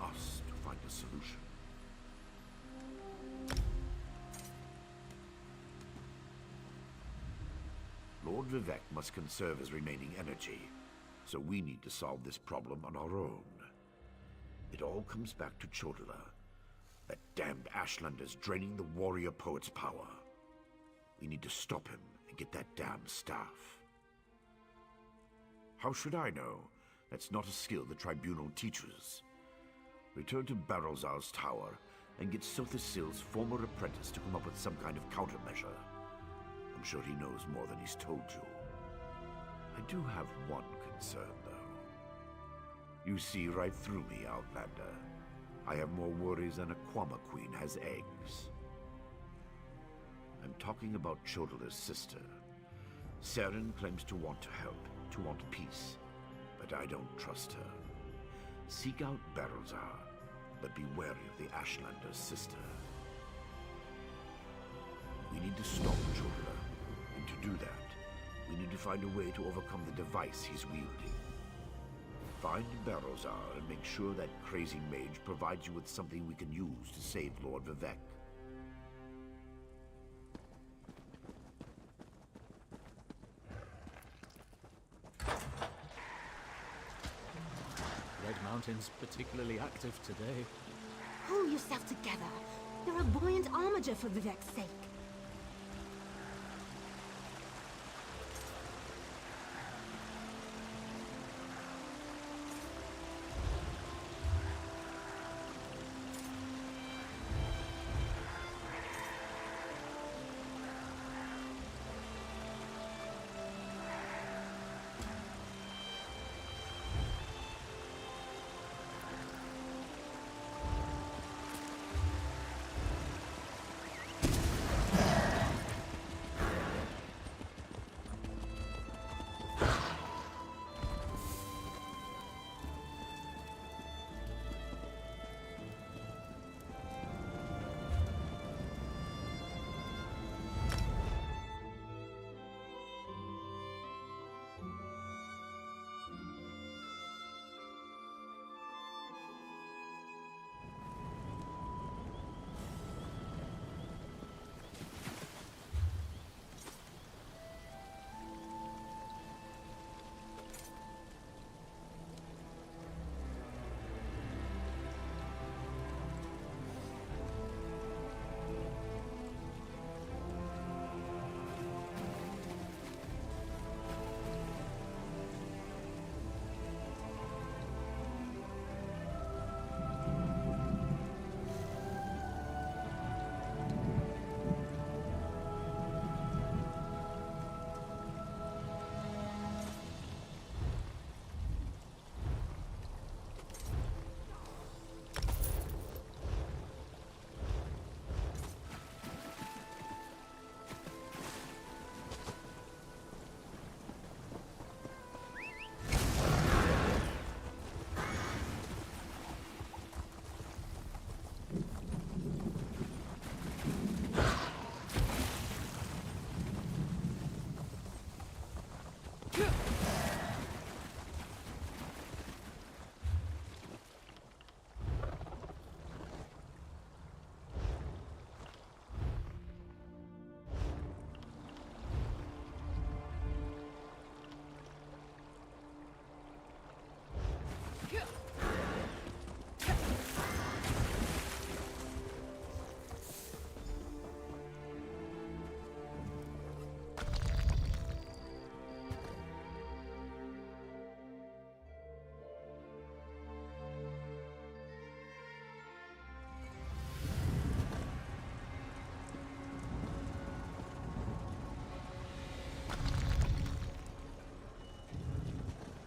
us to find a solution. Lord Vivec must conserve his remaining energy, so we need to solve this problem on our own. It all comes back to Chodala. That damned Ashlander's draining the warrior poet's power. We need to stop him and get that damned staff. How should I know? That's not a skill the Tribunal teaches. Return to Barrelzar's tower and get Sothisil's former apprentice to come up with some kind of countermeasure. I'm sure he knows more than he's told you. I do have one concern, though. You see right through me, Outlander. I have more worries than a Quama Queen has eggs. I'm talking about Chodala's sister. Seren claims to want to help, to want peace, but I don't trust her. Seek out Barrelzar, but be wary of the Ashlander's sister. We need to stop Chodala, and to do that, we need to find a way to overcome the device he's wielding. Find Barrelzar and make sure that crazy mage provides you with something we can use to save Lord Vivec. Red Mountain's particularly active today. Pull yourself together. They're a buoyant armature for Vivec's sake.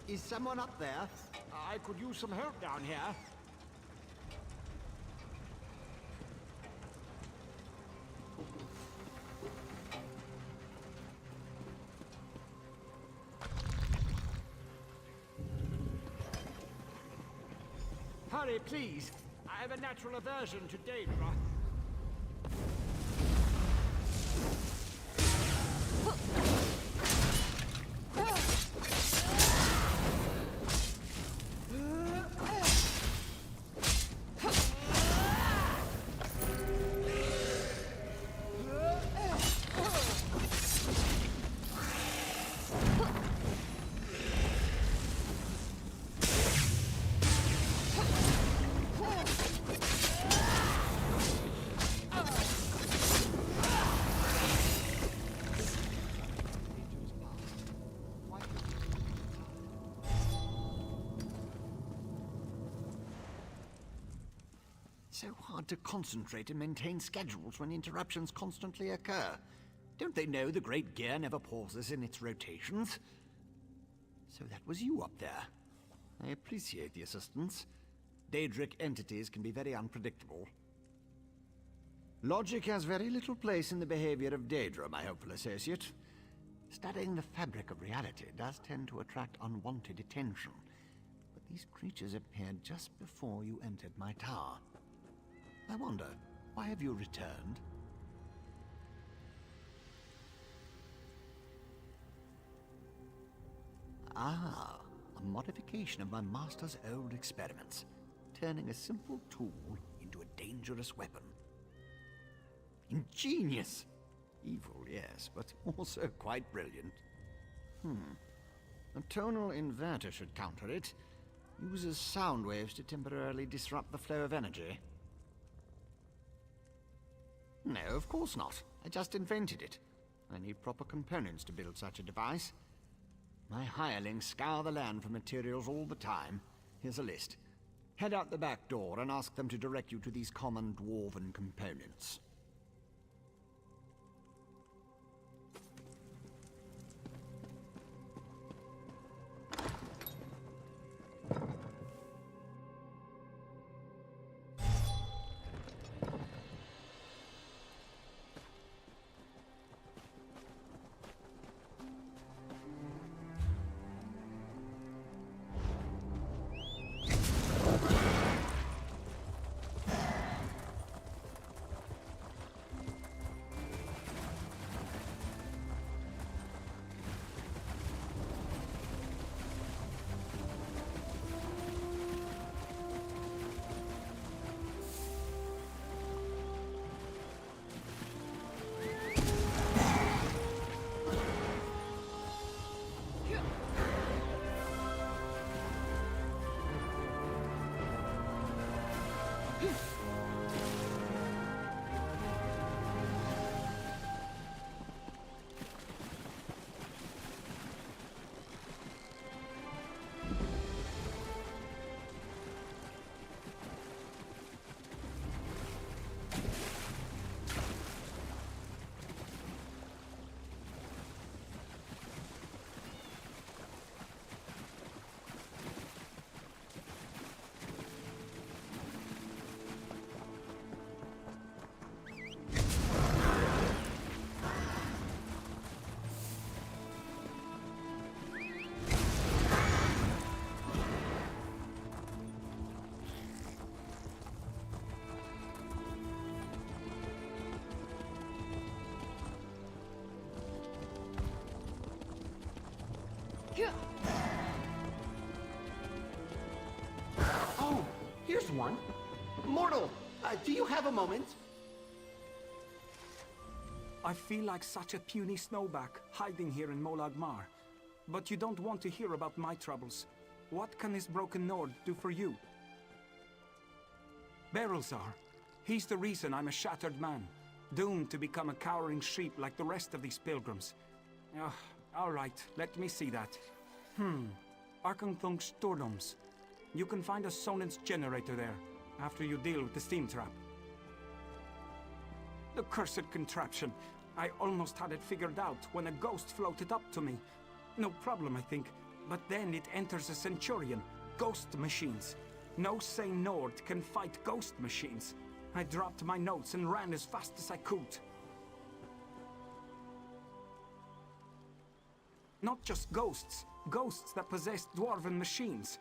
Is someone up there? I could use some help down here. Hurry, please. I have a natural aversion to danger. So hard to concentrate and maintain schedules when interruptions constantly occur. Don't they know the Great Gear never pauses in its rotations? So that was you up there. I appreciate the assistance. Daedric entities can be very unpredictable. Logic has very little place in the behavior of Daedra, my hopeful associate. Studying the fabric of reality does tend to attract unwanted attention. But these creatures appeared just before you entered my tower. I wonder, why have you returned? Ah, a modification of my master's old experiments, turning a simple tool into a dangerous weapon. Ingenious! Evil, yes, but also quite brilliant. A tonal inverter should counter it. Uses sound waves to temporarily disrupt the flow of energy. No, of course not. I just invented it. I need proper components to build such a device. My hirelings scour the land for materials all the time. Here's a list. Head out the back door and ask them to direct you to these common dwarven components. Oh, here's one. Mortal, do you have a moment? I feel like such a puny snowback, hiding here in Molag Mar. But you don't want to hear about my troubles. What can this broken Nord do for you? Berylzar. He's the reason I'm a shattered man, doomed to become a cowering sheep like the rest of these pilgrims. All right, let me see that. Arkanthung Stordoms. You can find a Sonance generator there, after you deal with the steam trap. The cursed contraption. I almost had it figured out when a ghost floated up to me. No problem, I think. But then it enters a Centurion. Ghost machines. No sane Nord can fight ghost machines. I dropped my notes and ran as fast as I could. Not just ghosts. Ghosts that possess dwarven machines.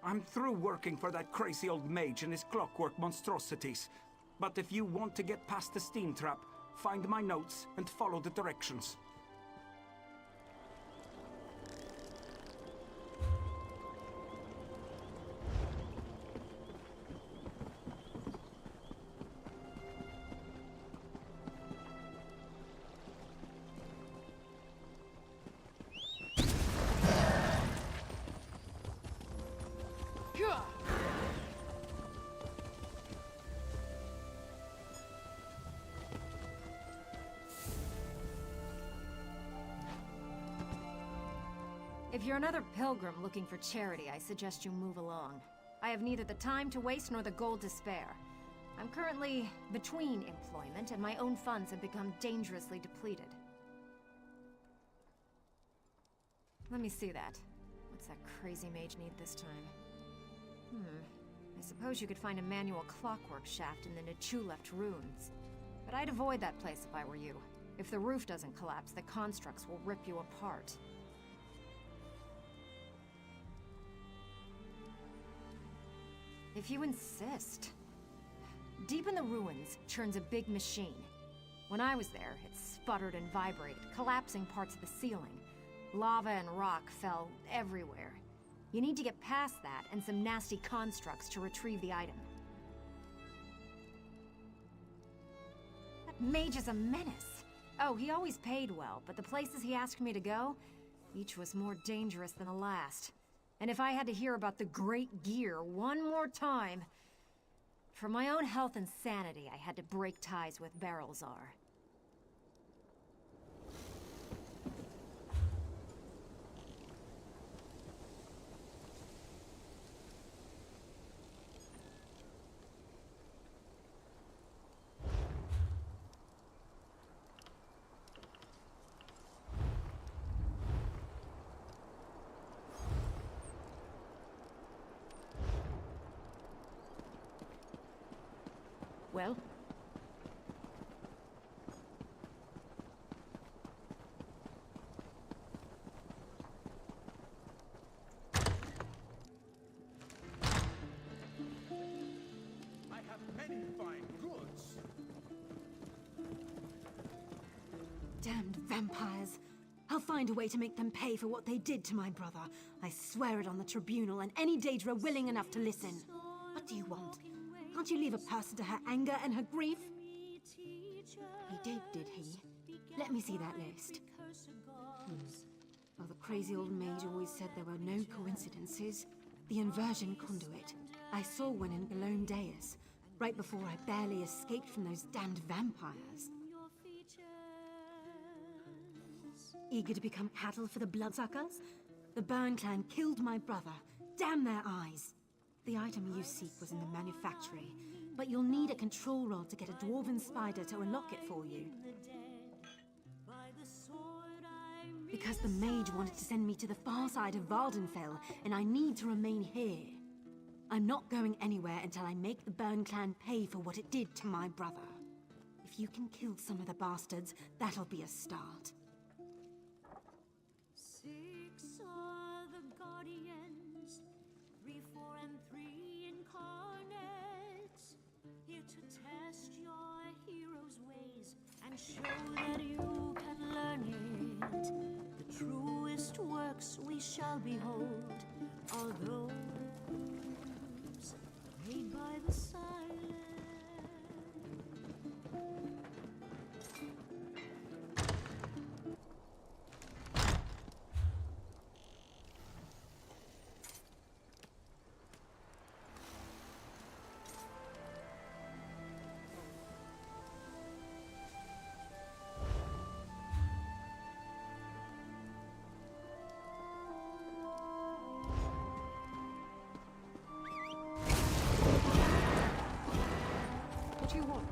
I'm through working for that crazy old mage and his clockwork monstrosities. But if you want to get past the steam trap, find my notes and follow the directions. If you're another pilgrim looking for charity, I suggest you move along. I have neither the time to waste nor the gold to spare. I'm currently between employment, and my own funds have become dangerously depleted. Let me see that. What's that crazy mage need this time? I suppose you could find a manual clockwork shaft in the Nichuleft ruins. But I'd avoid that place if I were you. If the roof doesn't collapse, the constructs will rip you apart. If you insist. Deep in the ruins churns a big machine. When I was there, it sputtered and vibrated, collapsing parts of the ceiling. Lava and rock fell everywhere. You need to get past that and some nasty constructs to retrieve the item. That mage is a menace. Oh, he always paid well, but the places he asked me to go, each was more dangerous than the last. And if I had to hear about the Great Gear one more time... For my own health and sanity, I had to break ties with Barrelzar. Well? I have many fine goods. Damned vampires. I'll find a way to make them pay for what they did to my brother. I swear it on the tribunal and any Daedra willing enough to listen. What do you want? Can't you leave a person to her anger and her grief? He did he? Let me see that list. Well, the crazy old mage always said there were no coincidences. The inversion conduit. I saw one in Galone Deus, right before I barely escaped from those damned vampires. Eager to become cattle for the Bloodsuckers? The Burn clan killed my brother. Damn their eyes! The item you seek was in the manufactory, but you'll need a control rod to get a dwarven spider to unlock it for you. Because the mage wanted to send me to the far side of Vardenfell, and I need to remain here. I'm not going anywhere until I make the Burn clan pay for what it did to my brother. If you can kill some of the bastards, that'll be a start. Six are the guardians, 3, 4, and 3 incarnate, here to test your hero's ways and show that you can learn it. The truest works we shall behold are those made by the silent. What do you want?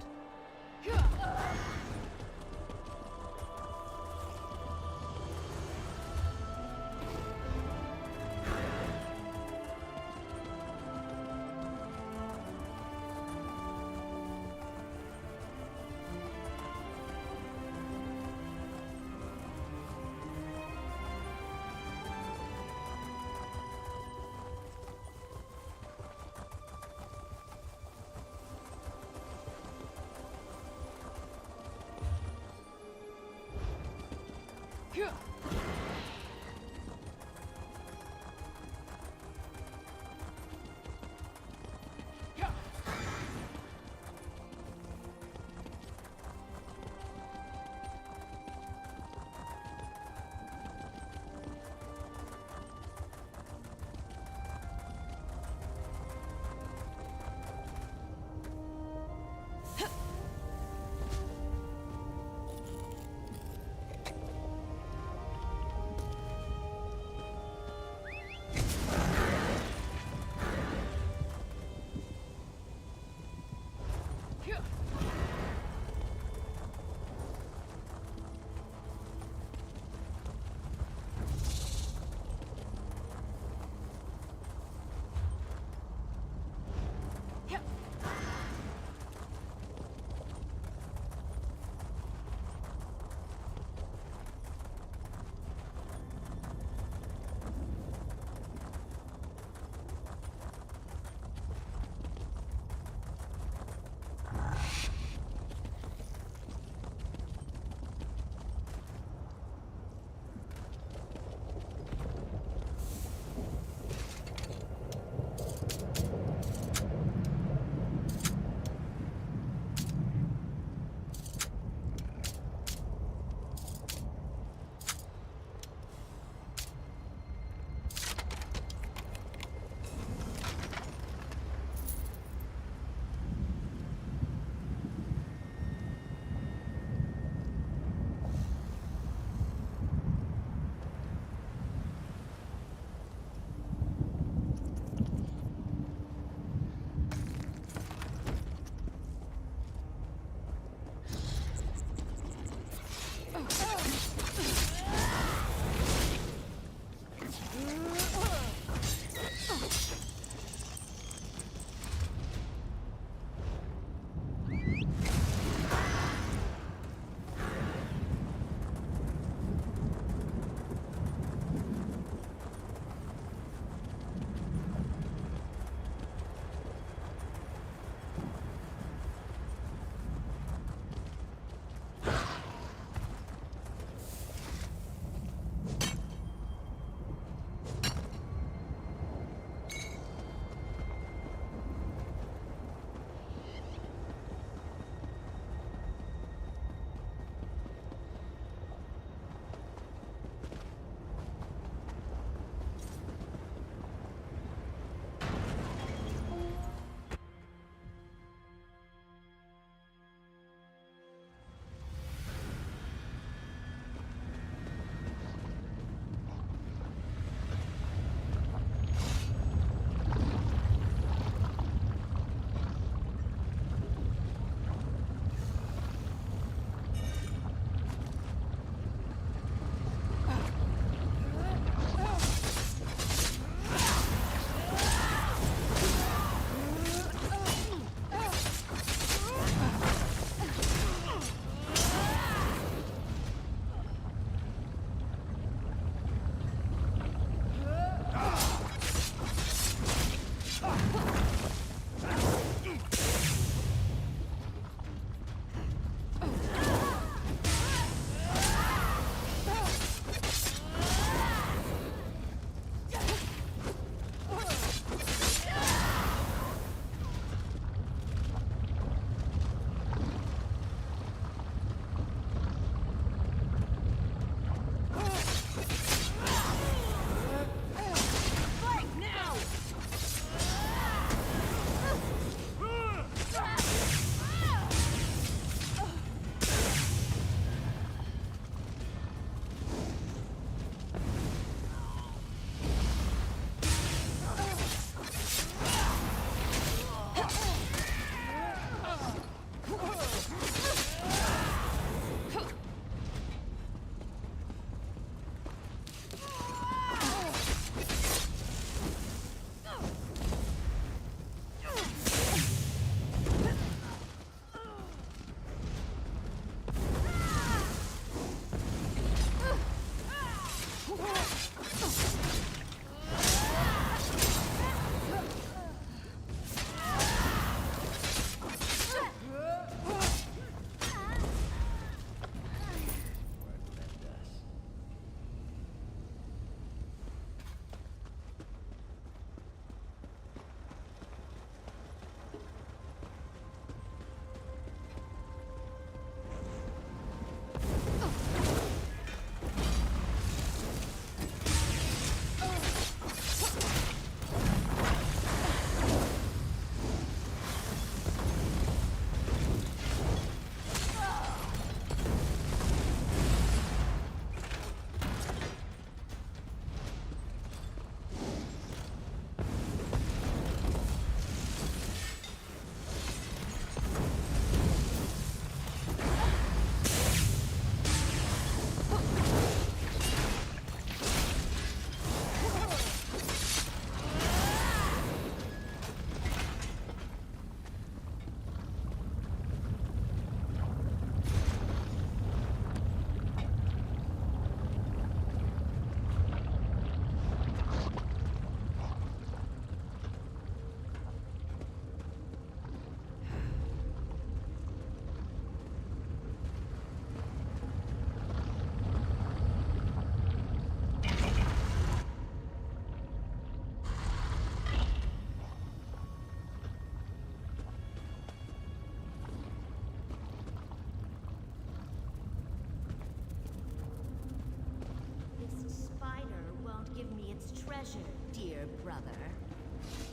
brother.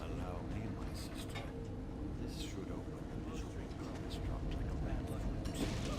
Allow me, my sister. This should open. This ring is dropped like a rat fruit.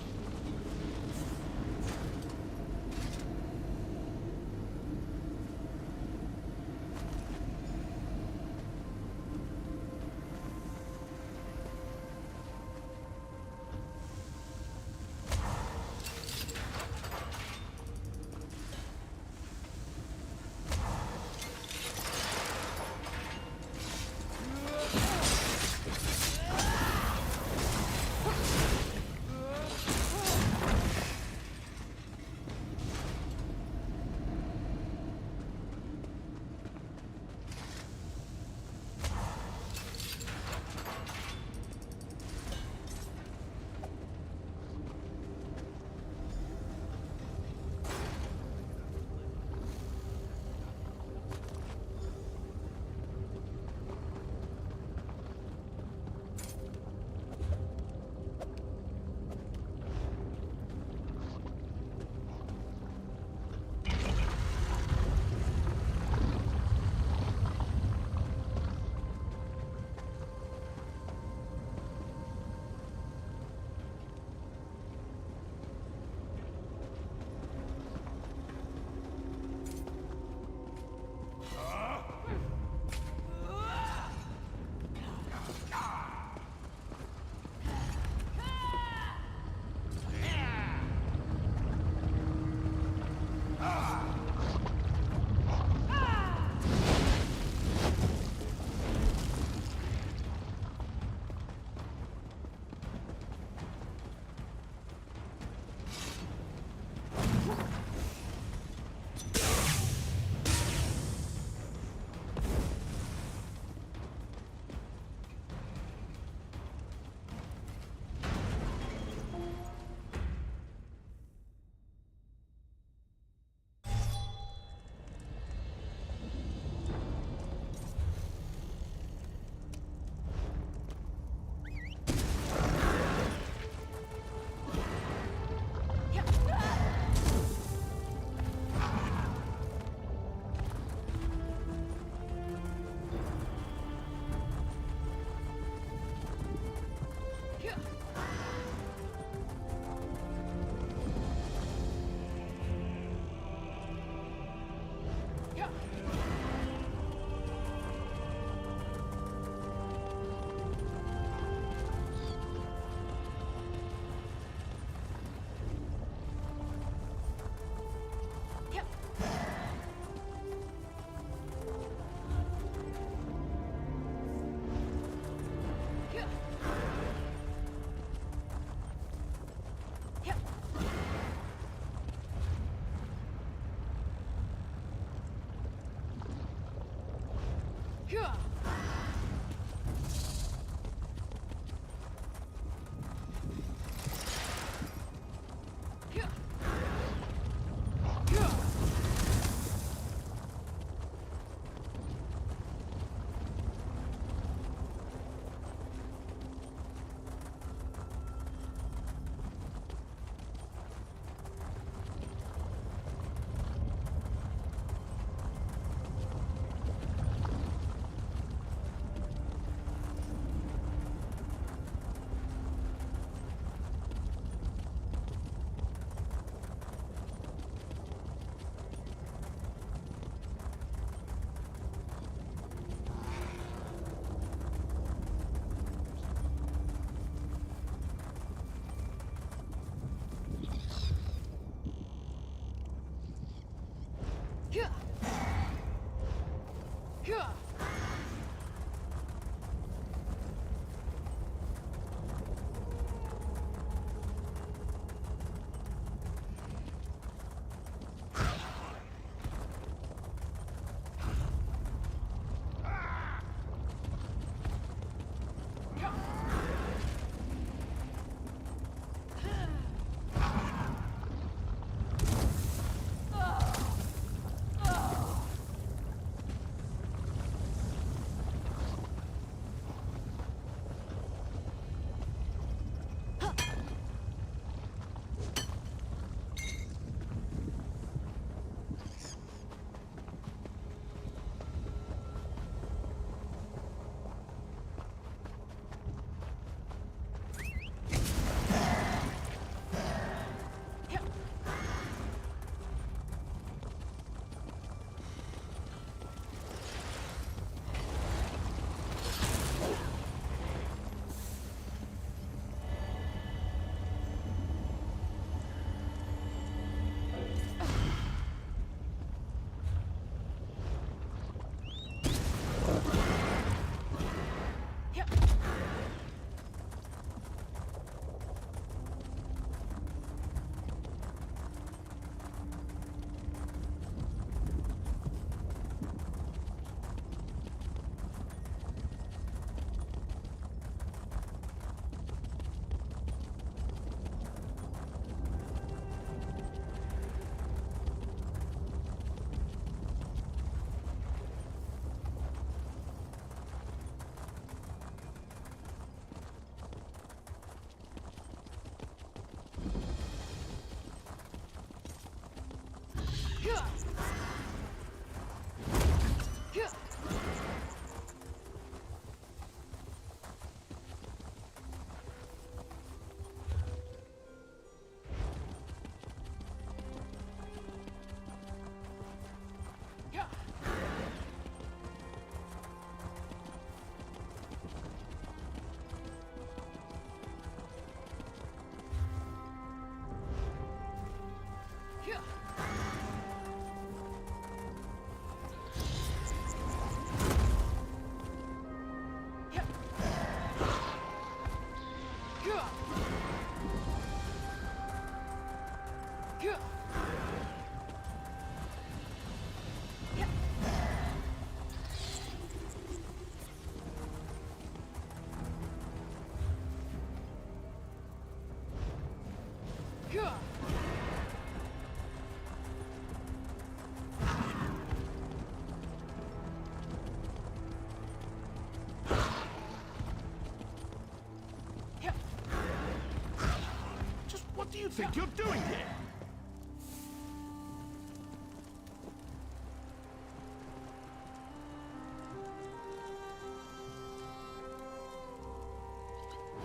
Just what do you think you're doing here?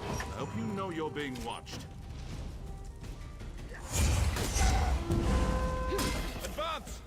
I hope you know you're being watched. Advance!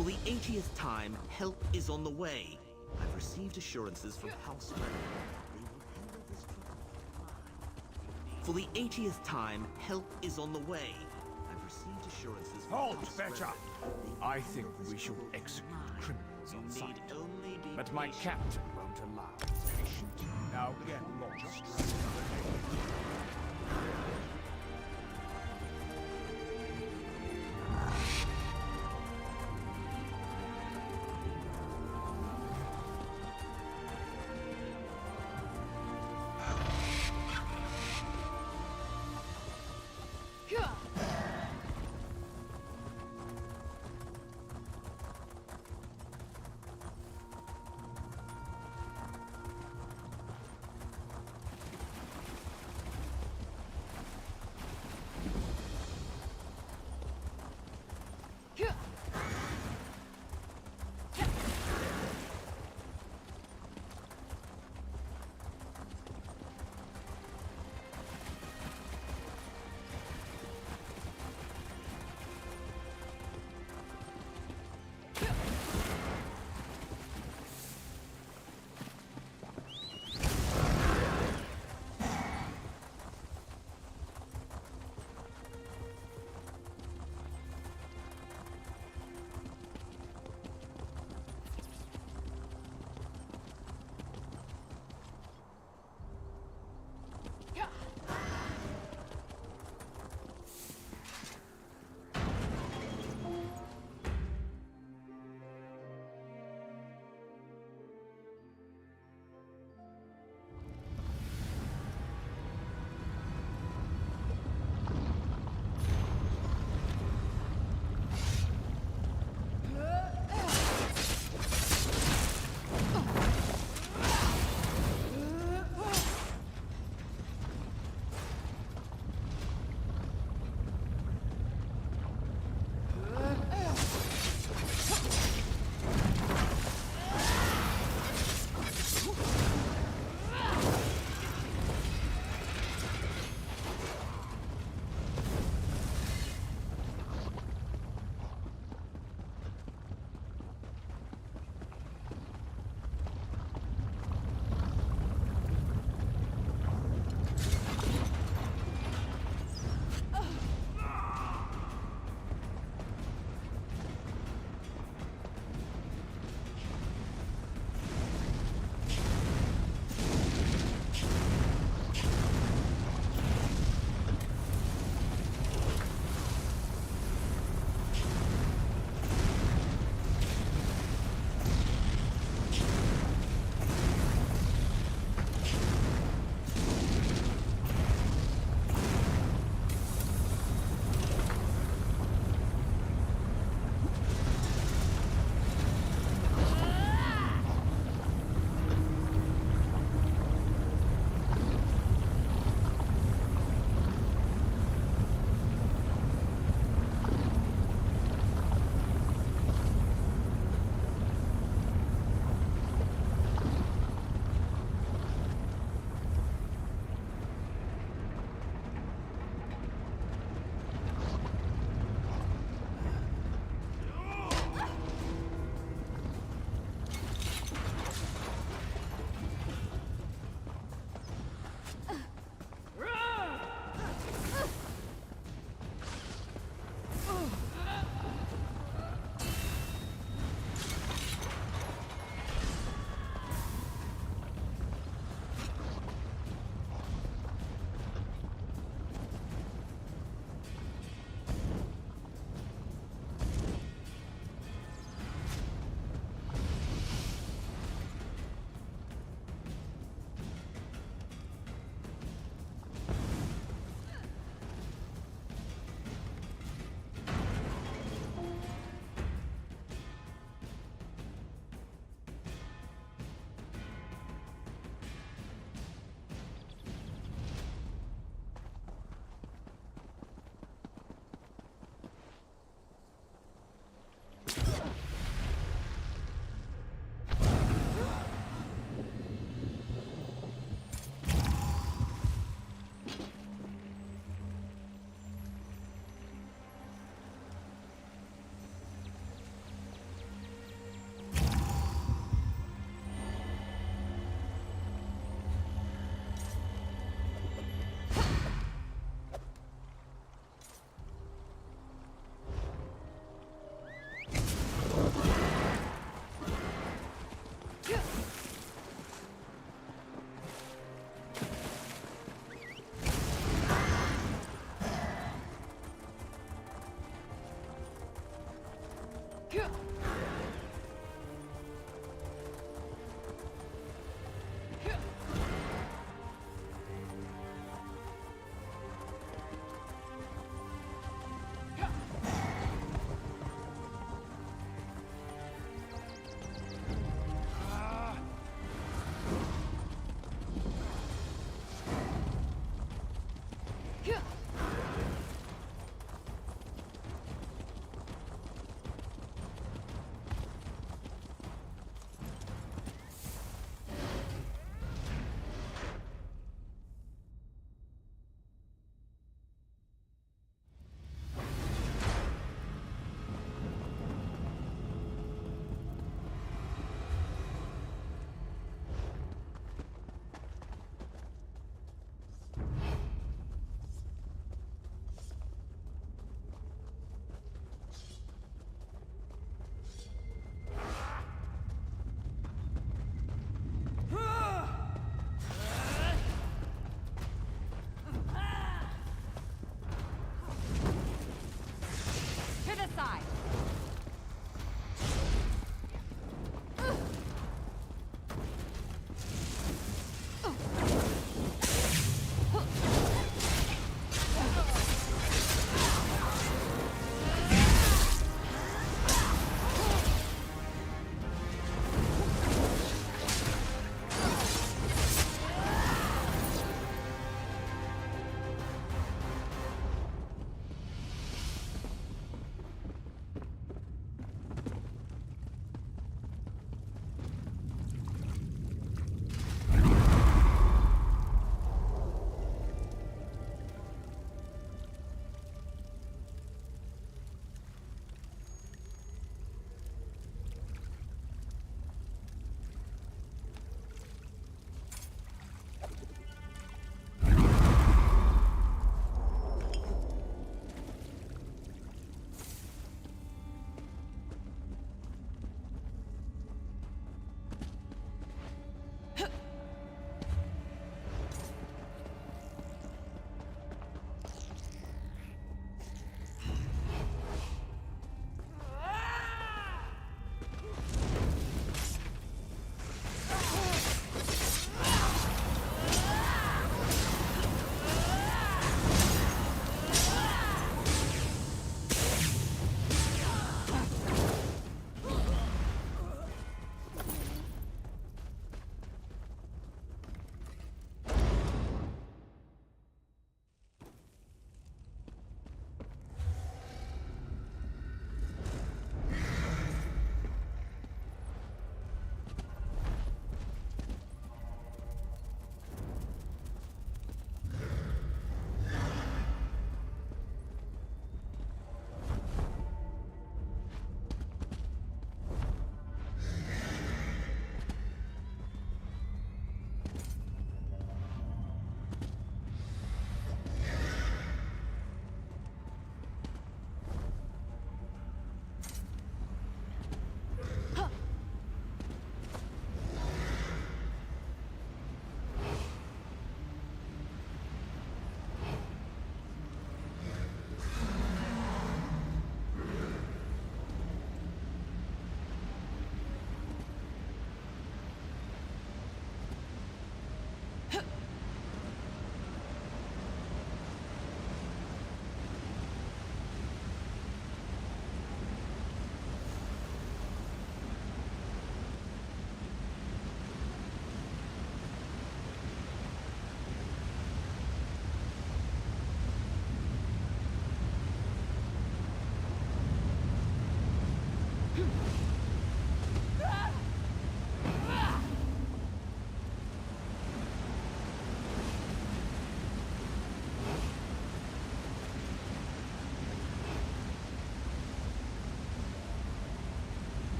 For the 80th time, help is on the way. I've received assurances from House Red. They will handle this trouble. For the 80th time, help is on the way. I've received assurances from Halt, House Fetcher! Red. I think we should execute criminals on sight. But my captain won't allow. Now get lost.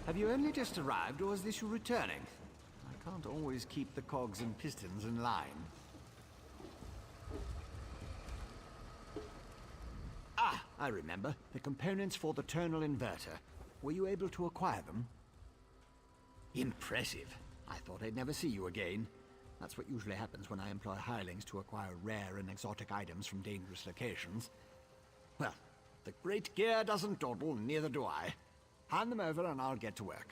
Have you only just arrived, or is this you returning? I can't always keep the cogs and pistons in line. Ah, I remember. The components for the tonal inverter. Were you able to acquire them? Impressive. I thought I'd never see you again. That's what usually happens when I employ hirelings to acquire rare and exotic items from dangerous locations. Well, the great gear doesn't dawdle, neither do I. Hand them over and I'll get to work.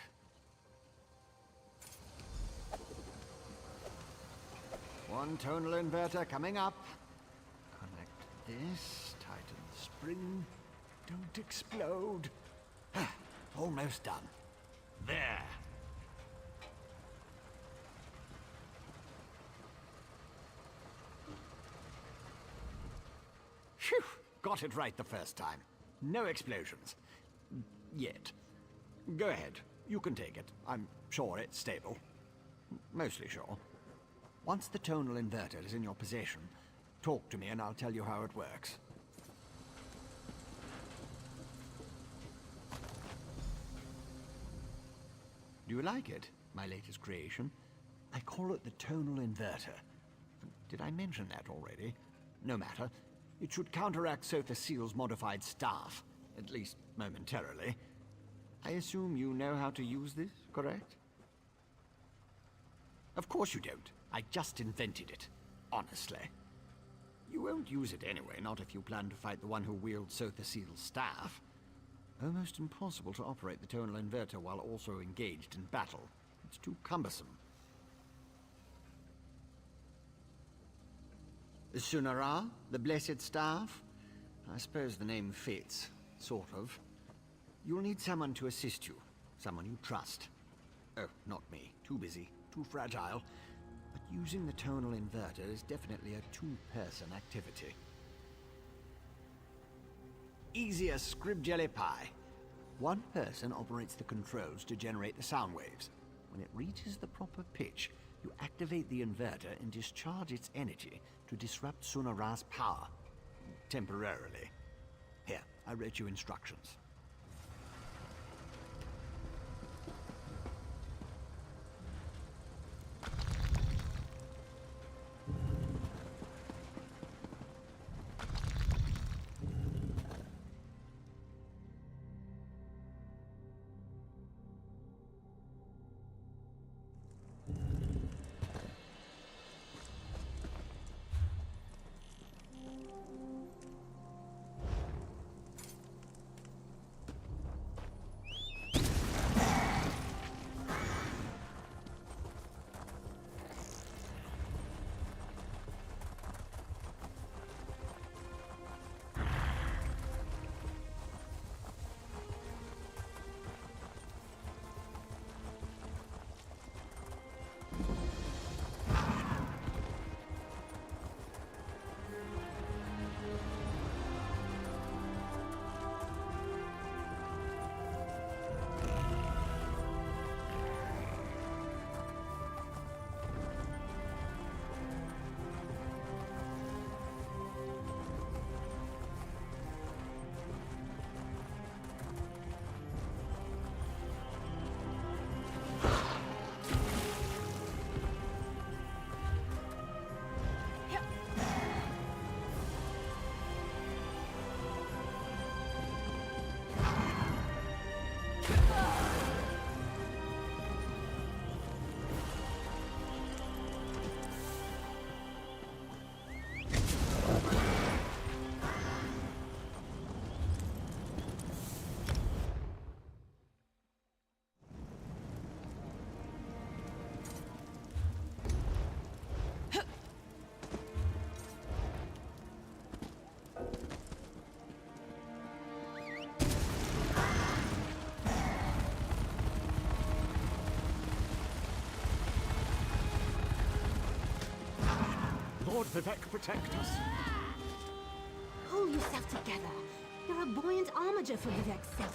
One tonal inverter coming up. Connect this, tighten the spring. Don't explode. Ah, almost done. There. Phew! Got it right the first time. No explosions. Yet. Go ahead. You can take it. I'm sure it's stable. Mostly sure. Once the tonal inverter is in your possession, talk to me and I'll tell you how it works. Do you like it, my latest creation? I call it the tonal inverter. Did I mention that already? No matter. It should counteract Sotha Seal's modified staff, at least momentarily. I assume you know how to use this, correct? Of course you don't. I just invented it. Honestly. You won't use it anyway, not if you plan to fight the one who wields Sotha Seal's staff. Almost impossible to operate the tonal inverter while also engaged in battle. It's too cumbersome. The Sunara, the Blessed Staff? I suppose the name fits, sort of. You'll need someone to assist you, someone you trust. Oh, not me. Too busy, too fragile. But using the tonal inverter is definitely a two-person activity. Easy as scrib jelly pie. One person operates the controls to generate the sound waves. When it reaches the proper pitch, you activate the inverter and discharge its energy to disrupt Sunara's power. Temporarily. Here, I wrote you instructions. Lord Vivec, protect us. Pull yourself together. You're a buoyant armature for Vivek's sake.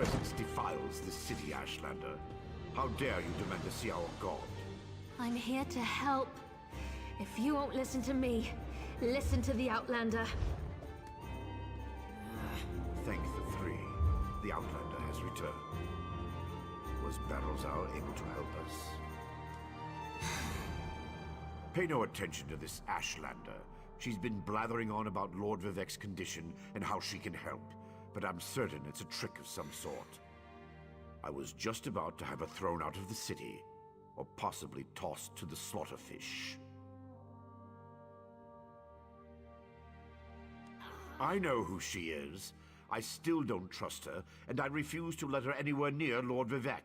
presence defiles this city, Ashlander. How dare you demand to see our god? I'm here to help. If you won't listen to me, listen to the Outlander. Thank the three. The Outlander has returned. Was Barrelzal able to help us? Pay no attention to this Ashlander. She's been blathering on about Lord Vivec's condition and how she can help, but I'm certain it's a trick of some sort. I was just about to have her thrown out of the city, or possibly tossed to the slaughterfish. I know who she is. I still don't trust her, and I refuse to let her anywhere near Lord Vivec.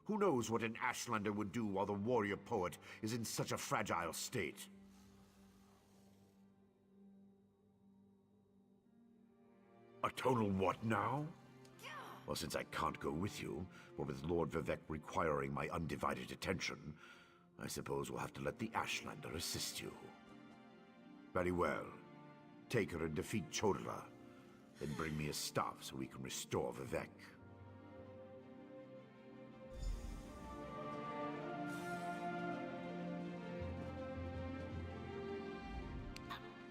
Who knows what an Ashlander would do while the warrior poet is in such a fragile state? A tonal what now? Well, since I can't go with you, or with Lord Vivec requiring my undivided attention, I suppose we'll have to let the Ashlander assist you. Very well. Take her and defeat Chodala. Then bring me his staff so we can restore Vivec.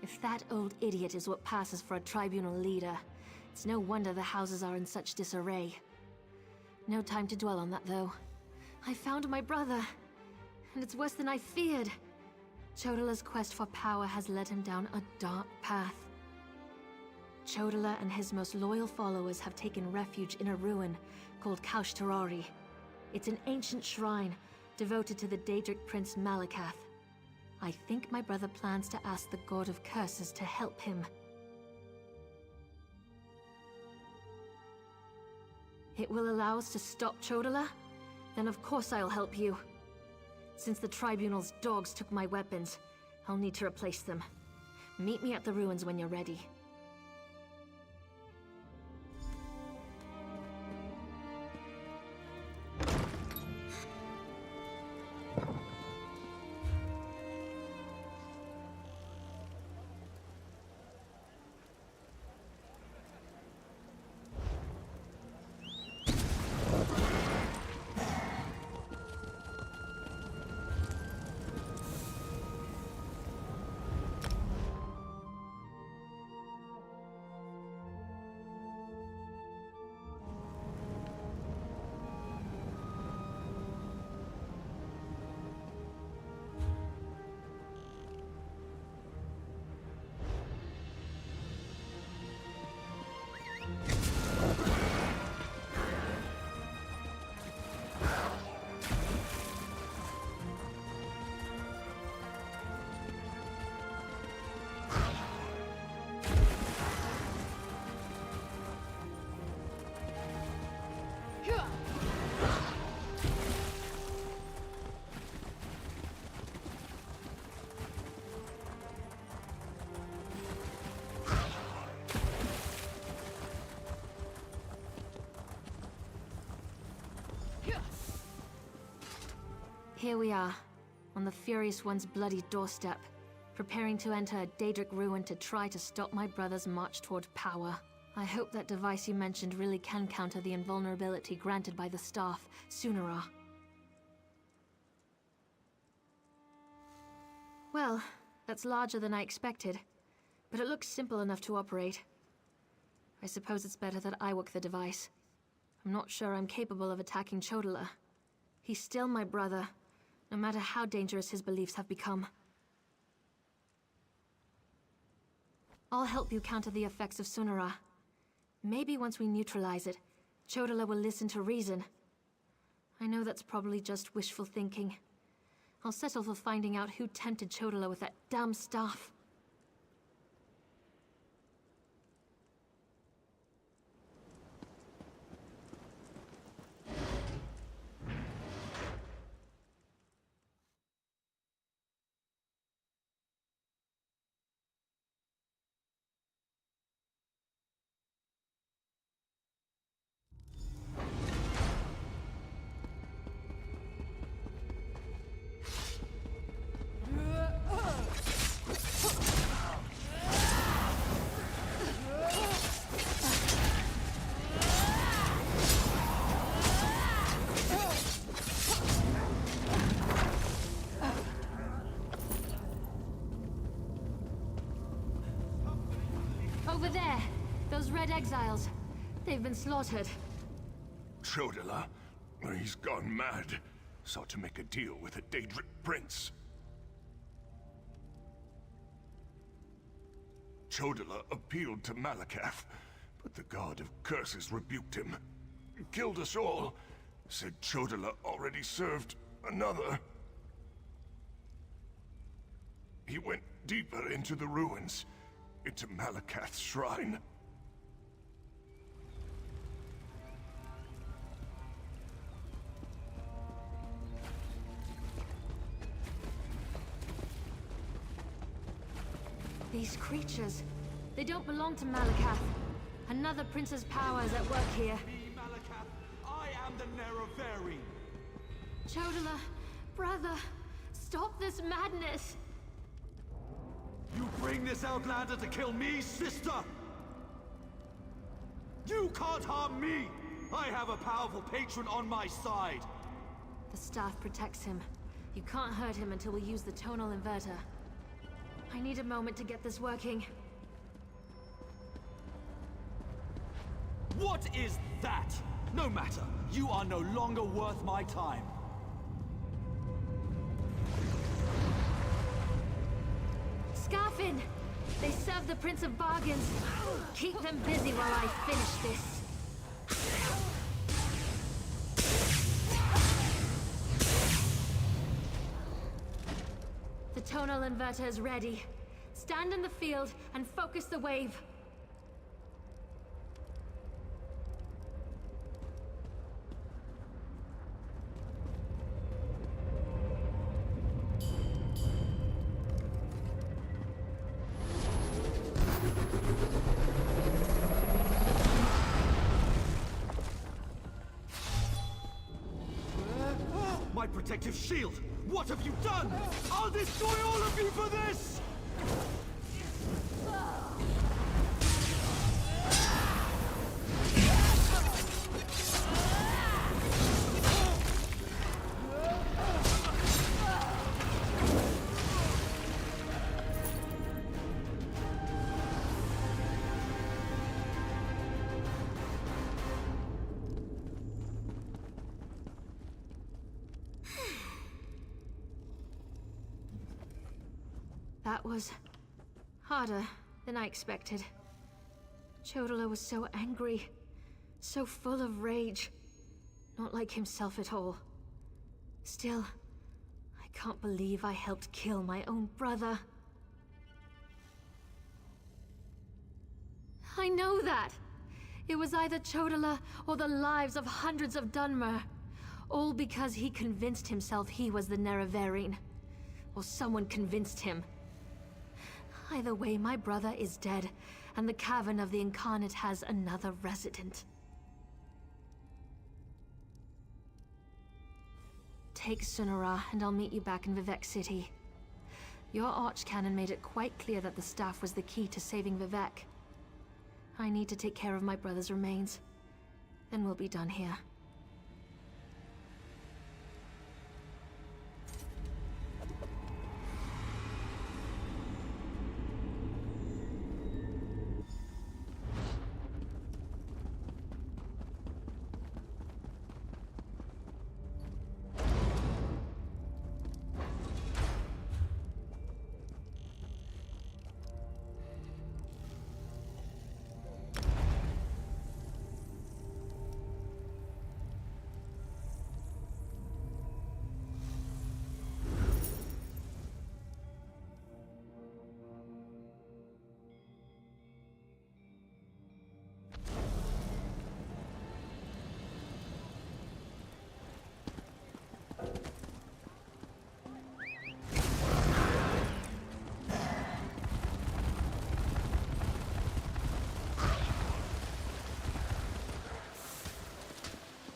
If that old idiot is what passes for a tribunal leader, it's no wonder the houses are in such disarray. No time to dwell on that, though. I found my brother, and it's worse than I feared. Chodala's quest for power has led him down a dark path. Chodala and his most loyal followers have taken refuge in a ruin called Kaushtarari. It's an ancient shrine devoted to the Daedric prince Malakath. I think my brother plans to ask the God of Curses to help him. It will allow us to stop Chodala? Then of course I'll help you. Since the Tribunal's dogs took my weapons, I'll need to replace them. Meet me at the ruins when you're ready. Here we are, on the Furious One's bloody doorstep, preparing to enter a Daedric ruin to try to stop my brother's march toward power. I hope that device you mentioned really can counter the invulnerability granted by the staff, Sunara. Well, that's larger than I expected, but it looks simple enough to operate. I suppose it's better that I work the device. I'm not sure I'm capable of attacking Chodala. He's still my brother, no matter how dangerous his beliefs have become. I'll help you counter the effects of Sunara. Maybe once we neutralize it, Chodala will listen to reason. I know that's probably just wishful thinking. I'll settle for finding out who tempted Chodala with that damn staff. there! Those red exiles. They've been slaughtered. Chodala, he's gone mad. Sought to make a deal with a Daedric prince. Chodala appealed to Malakath, but the god of curses rebuked him. Killed us all. Said Chodala already served another. He went deeper into the ruins, into Malakath's shrine. These creatures, they don't belong to Malakath. Another prince's power is at work here. Me, Malakath, I am the Nerevarine. Chodala, brother, stop this madness! You bring this outlander to kill me, sister? You can't harm me! I have a powerful patron on my side! The staff protects him. You can't hurt him until we use the tonal inverter. I need a moment to get this working. What is that? No matter. You are no longer worth my time. Scarfin! They serve the Prince of Bargains. Keep them busy while I finish this. The tonal inverter is ready. Stand in the field and focus the wave. My protective shield! What have you done? I'll destroy all of you for this! That was harder than I expected. Chodala was so angry, so full of rage. Not like himself at all. Still, I can't believe I helped kill my own brother. I know that! It was either Chodala or the lives of hundreds of Dunmer. All because he convinced himself he was the Nerevarine. Or someone convinced him. Either way, my brother is dead, and the Cavern of the Incarnate has another resident. Take Sunara, and I'll meet you back in Vivec City. Your Archcanon made it quite clear that the staff was the key to saving Vivec. I need to take care of my brother's remains. Then we'll be done here.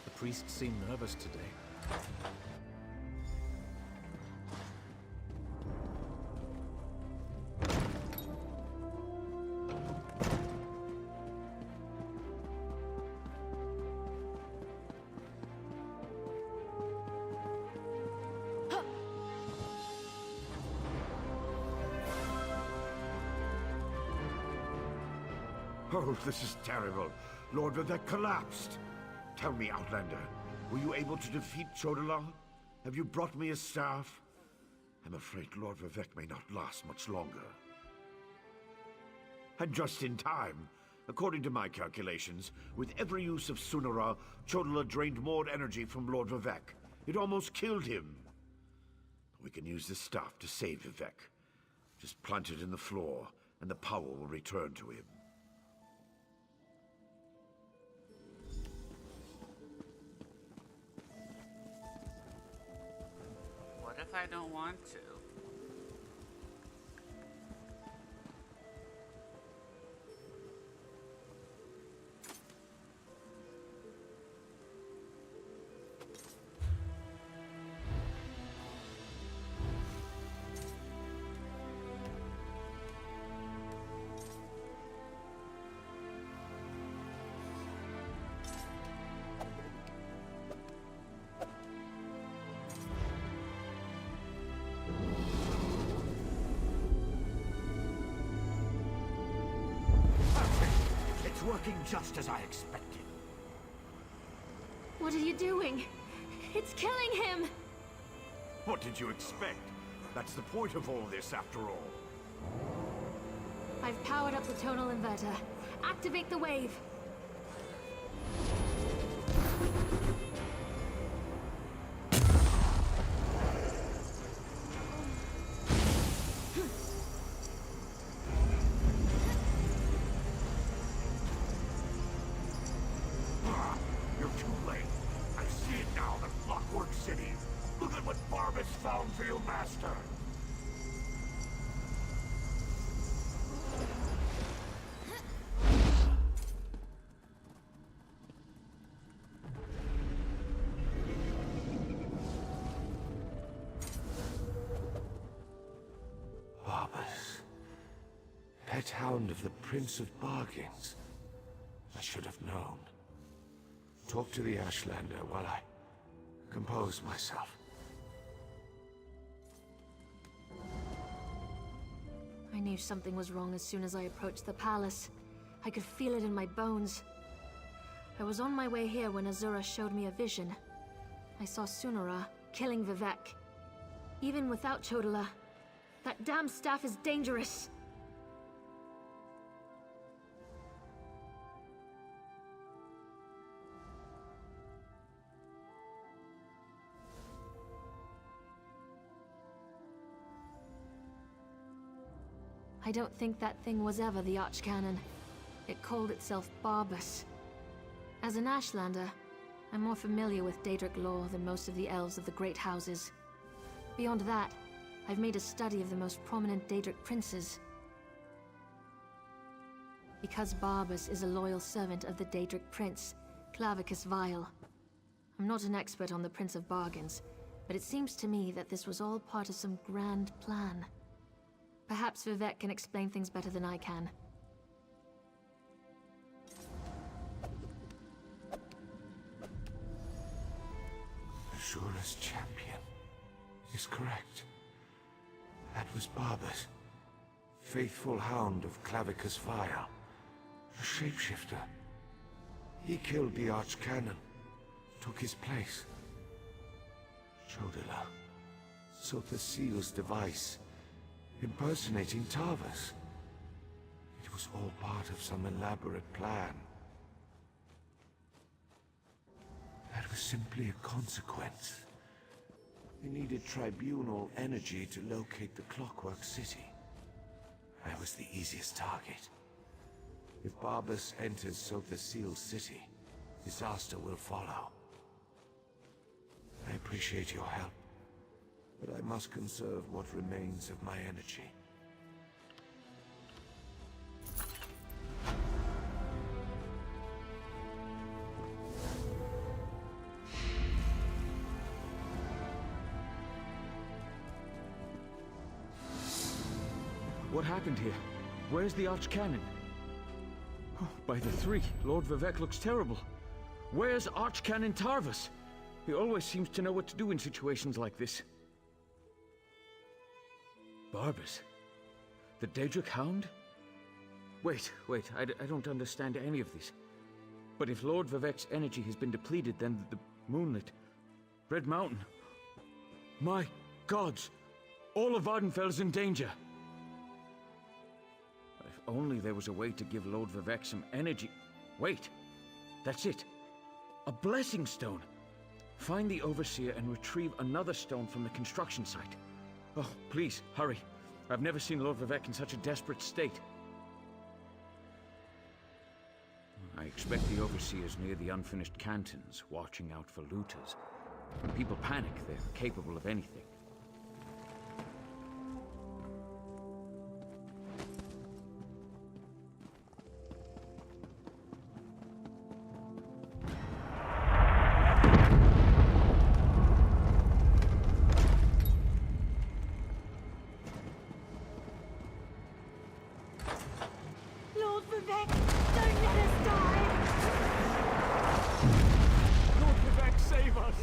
The priest seemed nervous today. Oh, this is terrible. Lord Vivec collapsed. Tell me, Outlander, were you able to defeat Chodola? Have you brought me his staff? I'm afraid Lord Vivec may not last much longer. And just in time. According to my calculations, with every use of Sunara, Chodola drained more energy from Lord Vivec. It almost killed him. We can use this staff to save Vivec. Just plant it in the floor, and the power will return to him. What if I don't want to? It's working just as I expected. What are you doing? It's killing him! What did you expect? That's the point of all this, after all. I've powered up the tonal inverter. Activate the wave! You're too late. I see it now, the Clockwork City. Look at what Barbas found for your master. Barbas. Pet hound of the Prince of Bargains. I should have known. Talk to the Ashlander while I compose myself. I knew something was wrong as soon as I approached the palace. I could feel it in my bones. I was on my way here when Azura showed me a vision. I saw Sunara killing Vivec. Even without Chodola, that damn staff is dangerous. I don't think that thing was ever the Archcanon. It called itself Barbas. As an Ashlander, I'm more familiar with Daedric lore than most of the elves of the Great Houses. Beyond that, I've made a study of the most prominent Daedric princes. Because Barbas is a loyal servant of the Daedric prince, Clavicus Vile. I'm not an expert on the Prince of Bargains, but it seems to me that this was all part of some grand plan. Perhaps Vivec can explain things better than I can. Azura's champion is correct. That was Barbas, faithful hound of Clavicus Vile, a shapeshifter. He killed the Archcanon, took his place. Chodola sought the seal's device, impersonating Tarvas. It was all part of some elaborate plan. That was simply a consequence. They needed tribunal energy to locate the Clockwork City. I was the easiest target. If Barbas enters Sotha Seal's city, disaster will follow. I appreciate your help, but I must conserve what remains of my energy. What happened here? Where's the Archcanon? Oh, by the three, Lord Vivec looks terrible. Where's Archcanon Tarvas? He always seems to know what to do in situations like this. Barbas? The Daedric Hound? Wait. I don't understand any of this. But if Lord Vivek's energy has been depleted, then the Moonlit... Red Mountain... My gods! All of Vardenfell's in danger! If only there was a way to give Lord Vivek some energy... Wait! That's it! A blessing stone! Find the Overseer and retrieve another stone from the construction site. Oh, please, hurry. I've never seen Lord Vivek in such a desperate state. I expect the Overseer's near the unfinished cantons, watching out for looters. When people panic, they're capable of anything. Lord Vivek, don't let us die! Lord Vivek, save us!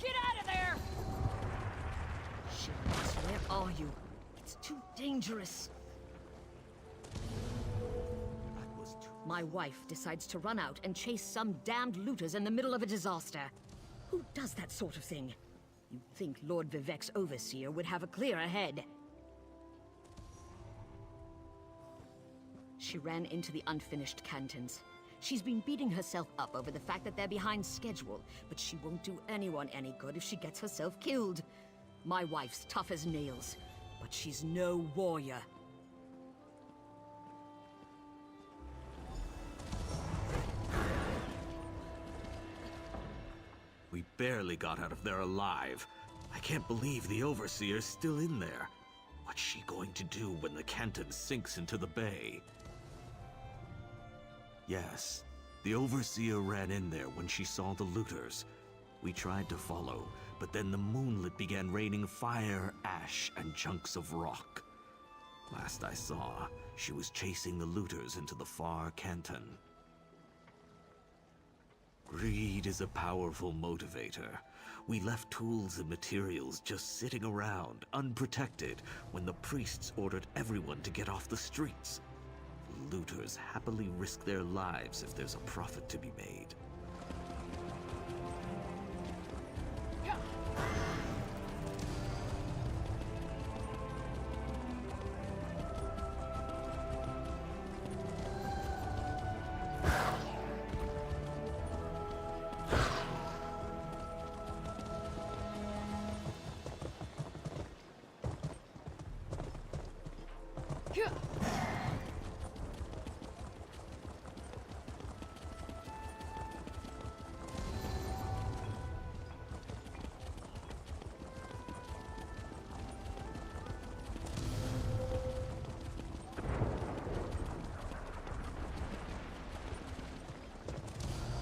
Get out of there! Shivers, where are you? It's too dangerous. My wife decides to run out and chase some damned looters in the middle of a disaster. Who does that sort of thing? You'd think Lord Vivek's Overseer would have a clearer head. She ran into the unfinished cantons. She's been beating herself up over the fact that they're behind schedule, but she won't do anyone any good if she gets herself killed. My wife's tough as nails, but she's no warrior. We barely got out of there alive. I can't believe the Overseer's still in there. What's she going to do when the Canton sinks into the bay? Yes, the Overseer ran in there when she saw the looters. We tried to follow, but then the moonlit began raining fire, ash, and chunks of rock. Last I saw, she was chasing the looters into the far Canton. Greed is a powerful motivator. We left tools and materials just sitting around, unprotected, when the priests ordered everyone to get off the streets. Looters happily risk their lives if there's a profit to be made.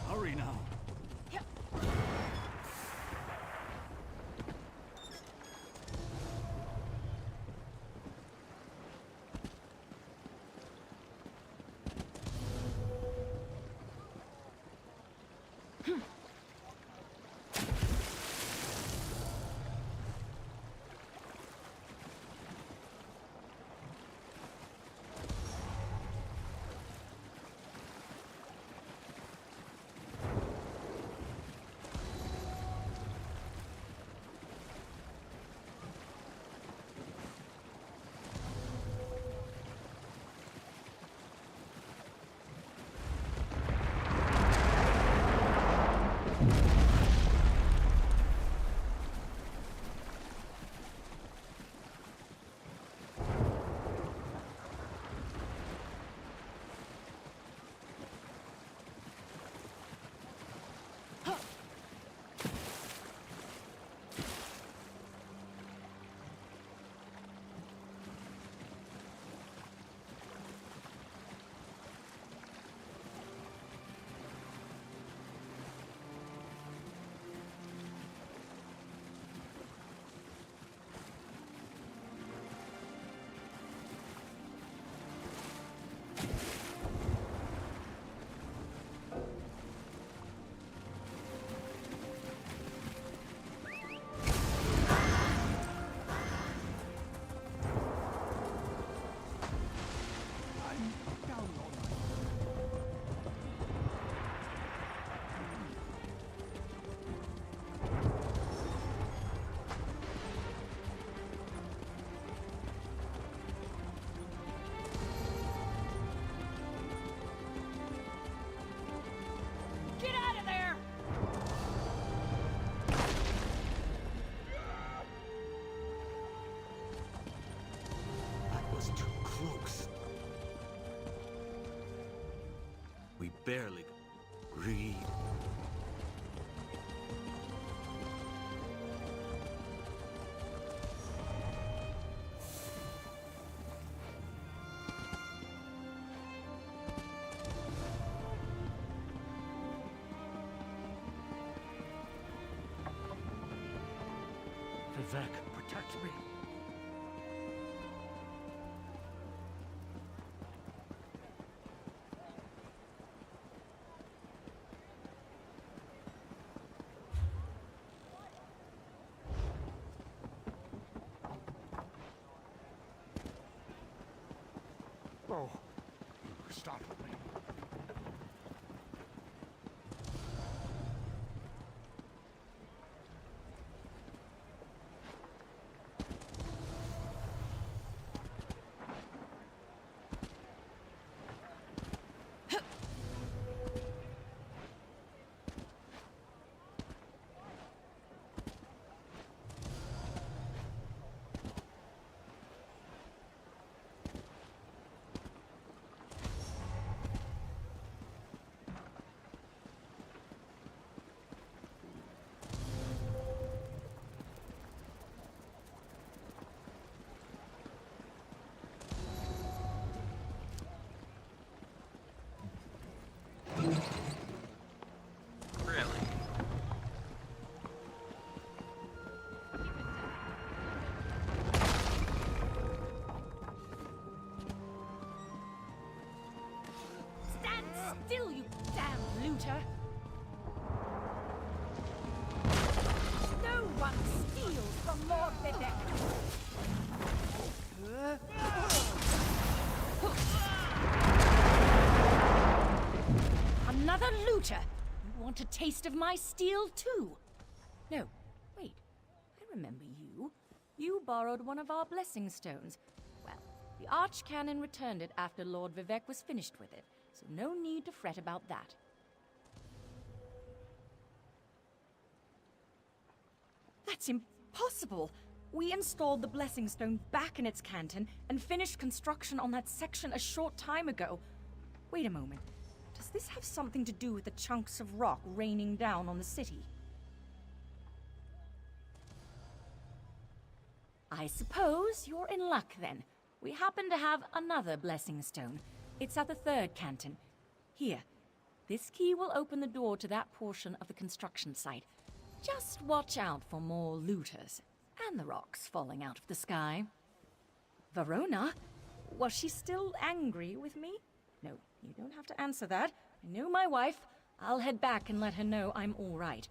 Hurry now. barely read. Vivek, protect me. Oh, you startled me. Really? Stand still, you damn looter! No one steals from Lord Vivek! Another looter! You want a taste of my steel, too? No, wait. I remember you. You borrowed one of our blessing stones. Well, the Archcanon returned it after Lord Vivek was finished with it, so no need to fret about that. That's impossible! We installed the blessing stone back in its canton and finished construction on that section a short time ago. Wait a moment. Does this have something to do with the chunks of rock raining down on the city? I suppose you're in luck then. We happen to have another blessing stone. It's at the third canton. Here, this key will open the door to that portion of the construction site. Just watch out for more looters and the rocks falling out of the sky. Verona? Was she still angry with me? No, you don't have to answer that. I know my wife. I'll head back and let her know I'm all right.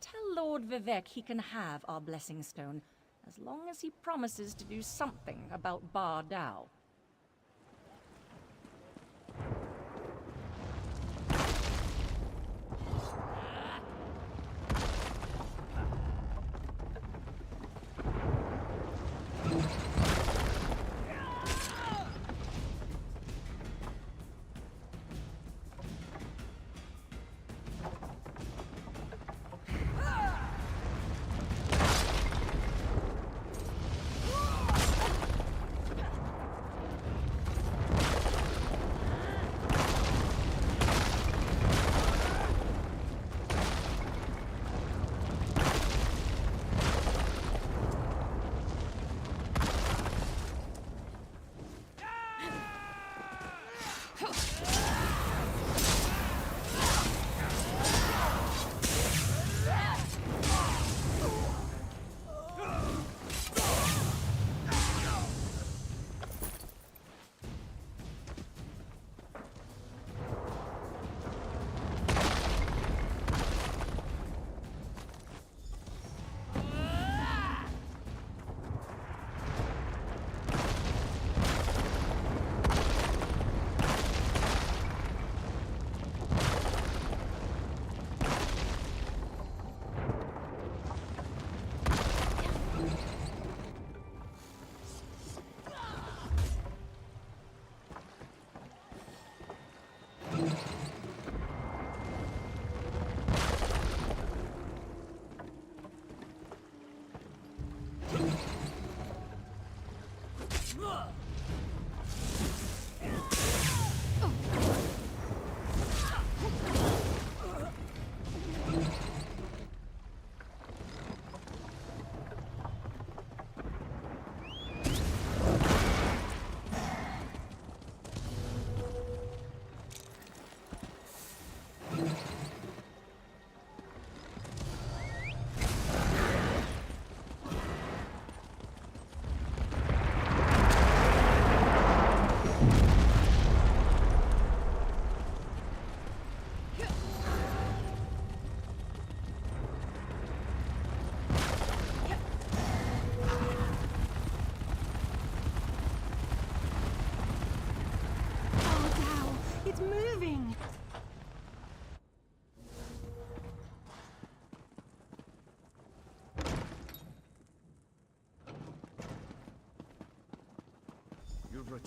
Tell Lord Vivek he can have our blessing stone, as long as he promises to do something about Bar Dao.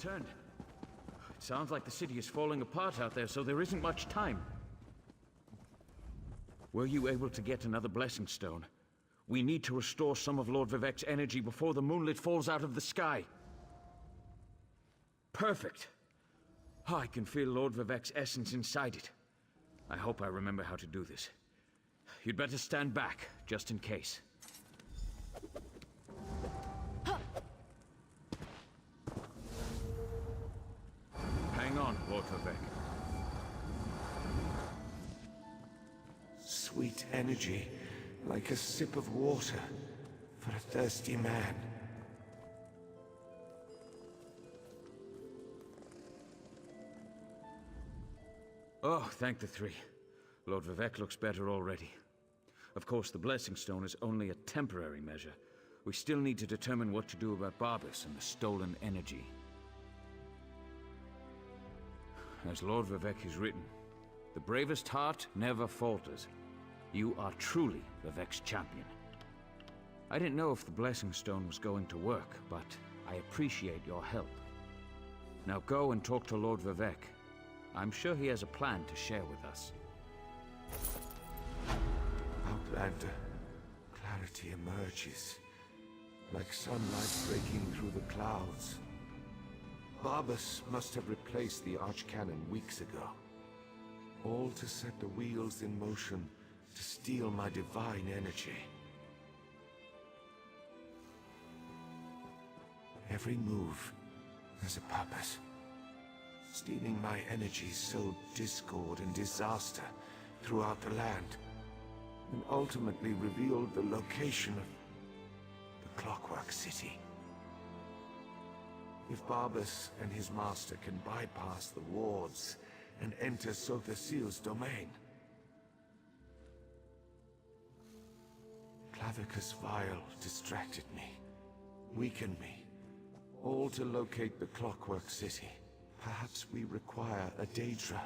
returned. It sounds like the city is falling apart out there, so there isn't much time. Were you able to get another Blessing Stone? We need to restore some of Lord Vivec's energy before the moonlit falls out of the sky. Perfect. I can feel Lord Vivec's essence inside it. I hope I remember how to do this. You'd better stand back, just in case. Hang on, Lord Vivec. Sweet energy, like a sip of water for a thirsty man. Oh, thank the three. Lord Vivec looks better already. Of course, the Blessing Stone is only a temporary measure. We still need to determine what to do about Barbas and the stolen energy. As Lord Vivec has written, the bravest heart never falters. You are truly Vivec's champion. I didn't know if the Blessing Stone was going to work, but I appreciate your help. Now go and talk to Lord Vivec. I'm sure he has a plan to share with us. Outlander, clarity emerges, like sunlight breaking through the clouds. Barbas must have replaced the Archcanon weeks ago. All to set the wheels in motion to steal my divine energy. Every move has a purpose. Stealing my energy sowed discord and disaster throughout the land, and ultimately revealed the location of the Clockwork City. If Barbas and his master can bypass the wards and enter Sotha Sil's domain, Clavicus Vile distracted me, weakened me, all to locate the Clockwork City. Perhaps we require a Daedra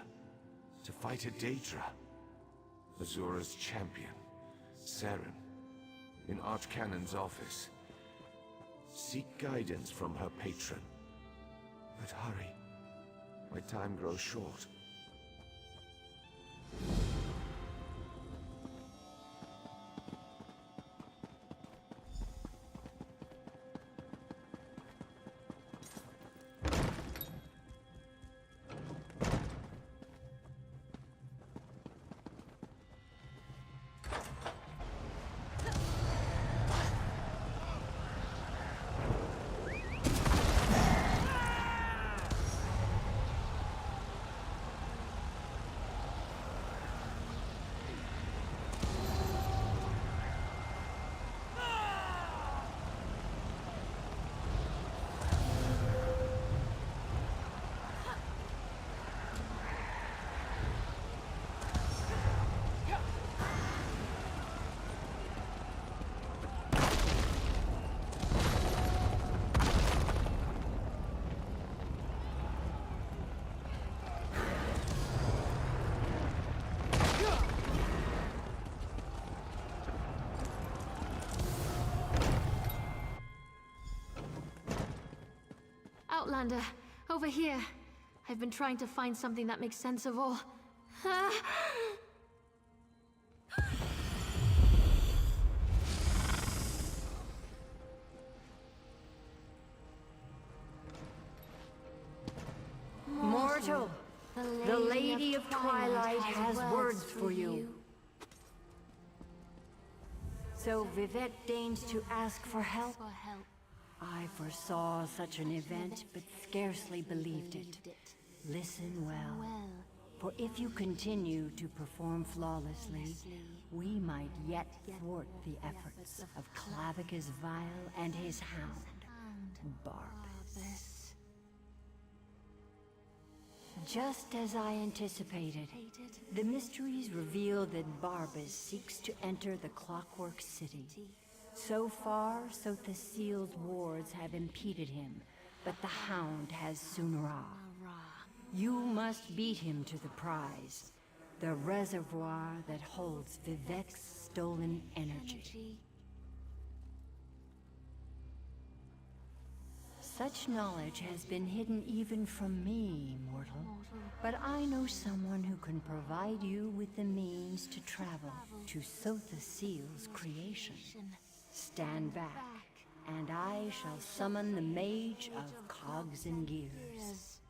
to fight a Daedra. Azura's champion, Seren, in Archcanon's office. Seek guidance from her patron. But hurry, my time grows short. Outlander, over here. I've been trying to find something that makes sense of all. Mortal, the Lady of Twilight has words for you. So Vivec deigns to ask for help. I foresaw such an event, but scarcely believed it. Listen well, for if you continue to perform flawlessly, we might yet thwart the efforts of Clavicus Vile and his hound, Barbas. Just as I anticipated, the mysteries reveal that Barbas seeks to enter the Clockwork City. So far, Sotha Sil's wards have impeded him, but the Hound has Sunra. You must beat him to the prize, the reservoir that holds Vivec's stolen energy. Such knowledge has been hidden even from me, mortal. But I know someone who can provide you with the means to travel to Sotha Seal's creation. Stand back, and I shall summon the Mage of Cogs and Gears.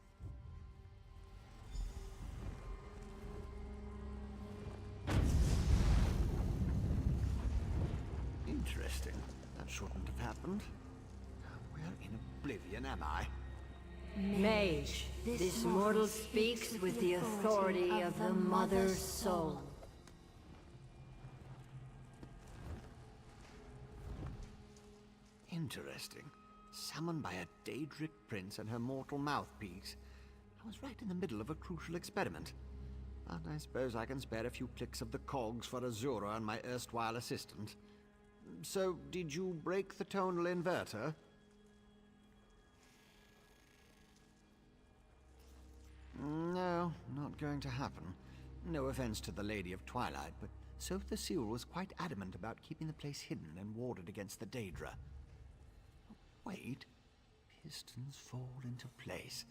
Interesting. That shouldn't have happened. Where in oblivion am I? Mage, this mortal speaks with the authority of the Mother Soul. Interesting. Summoned by a Daedric prince and her mortal mouthpiece. I was right in the middle of a crucial experiment. But I suppose I can spare a few clicks of the cogs for Azura and my erstwhile assistant. So, did you break the tonal inverter? No, not going to happen. No offense to the Lady of Twilight, but Sotha Seal was quite adamant about keeping the place hidden and warded against the Daedra. Wait. Pistons fall into place.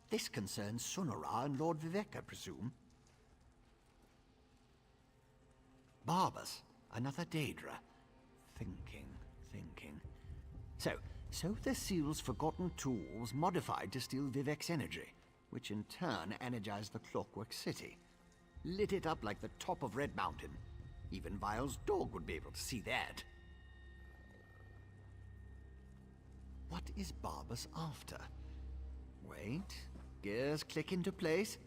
This concerns Sunara and Lord Vivec, I presume. Barbas, another Daedra. Thinking. So, Sotha Seal's forgotten tools modified to steal Vivec's energy, which in turn energized the Clockwork City. Lit it up like the top of Red Mountain. Even Vile's dog would be able to see that. What is Barbas after? Wait, gears click into place.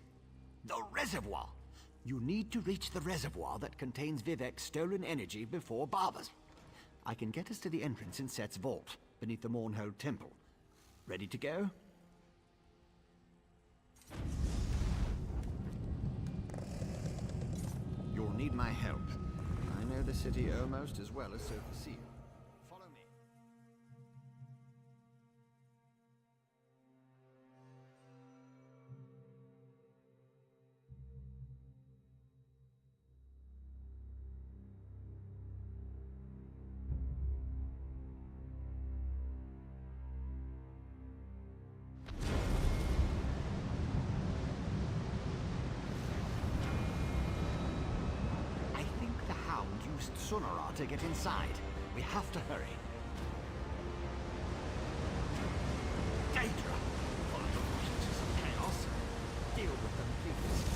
The reservoir! You need to reach the reservoir that contains Vivec's stolen energy before Barbas. I can get us to the entrance in Set's vault, beneath the Mournhold Temple. Ready to go? You'll need my help. I know the city almost as well as Sotha Seal. Follow me. Sunara to get inside. We have to hurry. Daedra! Follow the forces of chaos. Deal with them, please.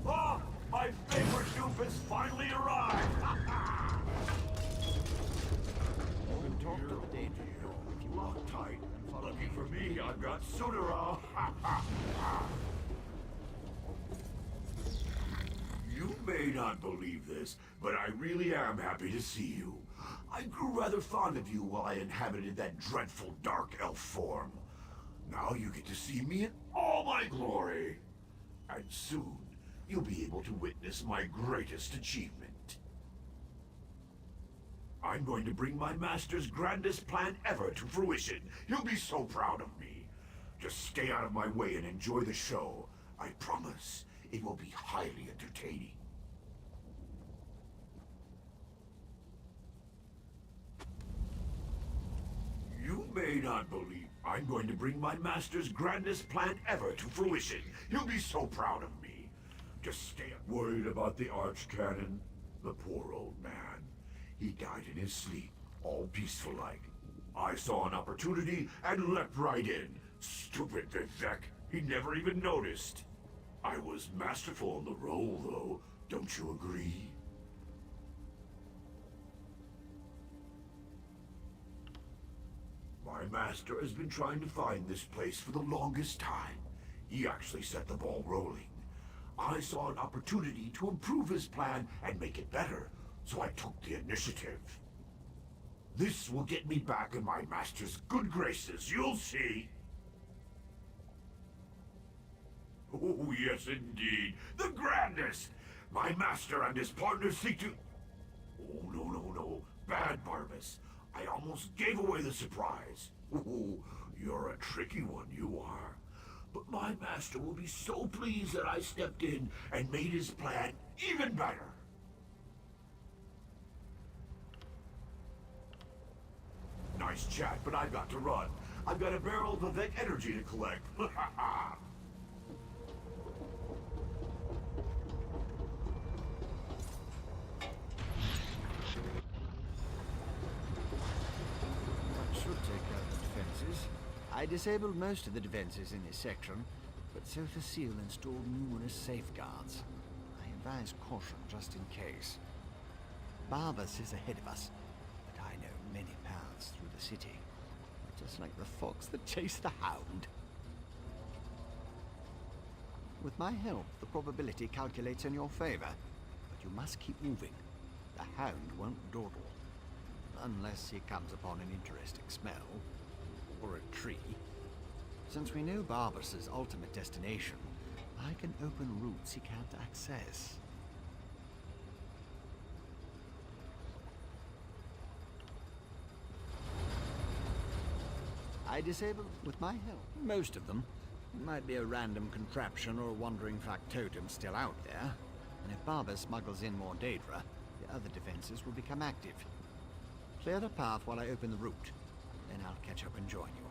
Oh, my favorite goof has finally arrived! Lock tight. Lucky for me, I've got Sunara. You may not believe this, but I really am happy to see you. I grew rather fond of you while I inhabited that dreadful dark elf form. Now you get to see me in all my glory. And soon, you'll be able to witness my greatest achievement. I'm going to bring my master's grandest plan ever to fruition. He'll be so proud of me. Just stay out of my way and enjoy the show. I promise it will be highly entertaining. You may not believe I'm going to bring my master's grandest plan ever to fruition. He'll be so proud of me. Just stay worried about the Archcanon. The poor old man. He died in his sleep, all peaceful-like. I saw an opportunity and leapt right in. Stupid Vivec. He never even noticed. I was masterful in the role, though. Don't you agree? My master has been trying to find this place for the longest time. He actually set the ball rolling. I saw an opportunity to improve his plan and make it better, so I took the initiative. This will get me back in my master's good graces, you'll see. Oh, yes, indeed. The grandest! My master and his partners seek to... Oh, no. Bad, Barbas. I almost gave away the surprise. Oh, you're a tricky one, you are. But my master will be so pleased that I stepped in and made his plan even better. Nice chat, but I've got to run. I've got a barrel of Vivec energy to collect. Should take out the defenses. I disabled most of the defenses in this section, but Sotha Sil installed numerous safeguards. I advise caution just in case. Barbas is ahead of us, but I know many paths through the city, just like the fox that chased the hound. With my help, the probability calculates in your favor, but you must keep moving. The hound won't dawdle. Unless he comes upon an interesting smell, or a tree. Since we know Barbas's ultimate destination, I can open routes he can't access. I disabled with my help. Most of them. Might be a random contraption or a wandering factotum still out there. And if Barbas smuggles in more Daedra, the other defenses will become active. Clear the path while I open the route. Then I'll catch up and join you.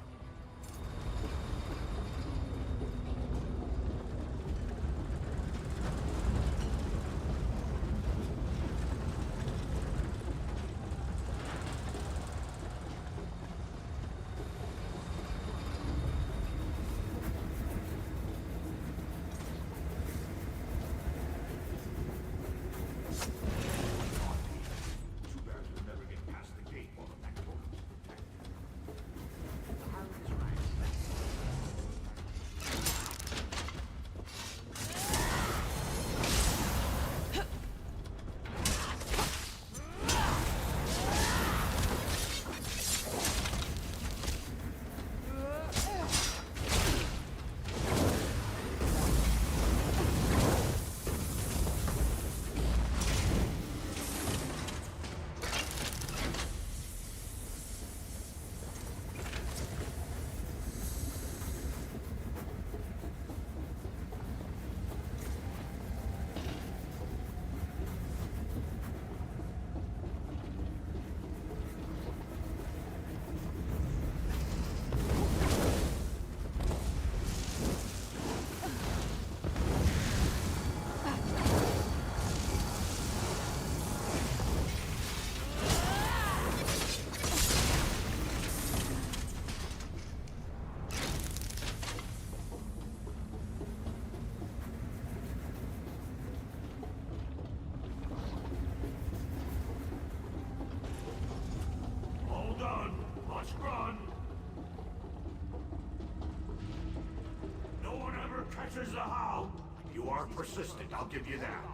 Catches the hound. You are persistent, I'll give you that.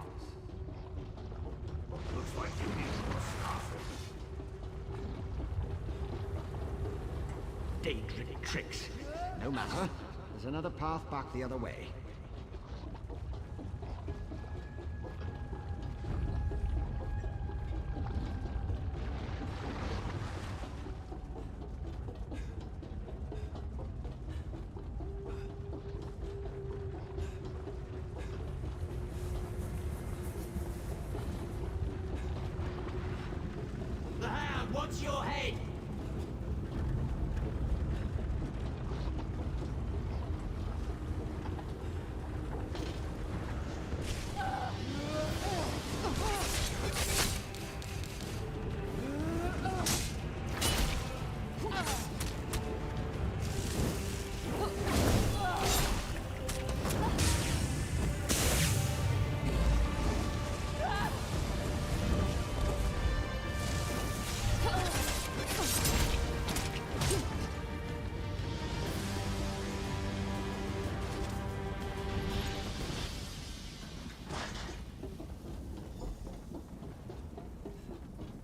Looks like you need more stuff. Daedric tricks. No matter. There's another path back the other way. wants your head!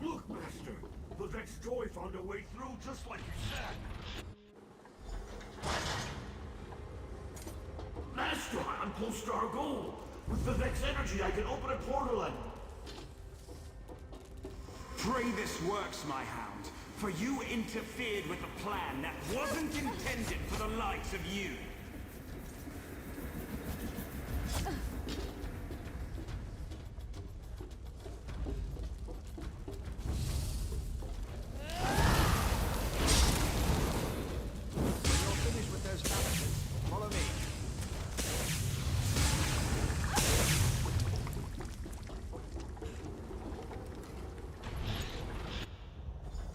Look, Master! The Vex toy found a way through just like you said! Master, I'm Polestar Gold! With the Vex energy, I can open a portal and... Pray this works, my hound, for you interfered with a plan that wasn't intended for the likes of you. When you're finished with those balances, follow me.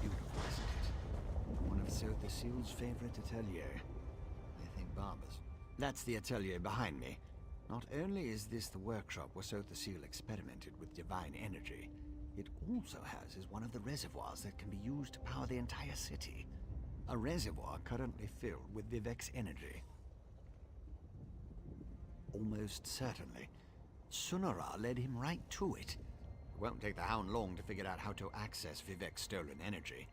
Beautiful, isn't it? One of Sotha Seal's favorite atelier. I think Barber's. That's the atelier behind me. Not only is this the workshop where Sotha Seal experimented with divine energy, it also houses one of the reservoirs that can be used to power the entire city. A reservoir currently filled with Vivek's energy. Almost certainly, Sunara led him right to it. It won't take the Hound long to figure out how to access Vivek's stolen energy.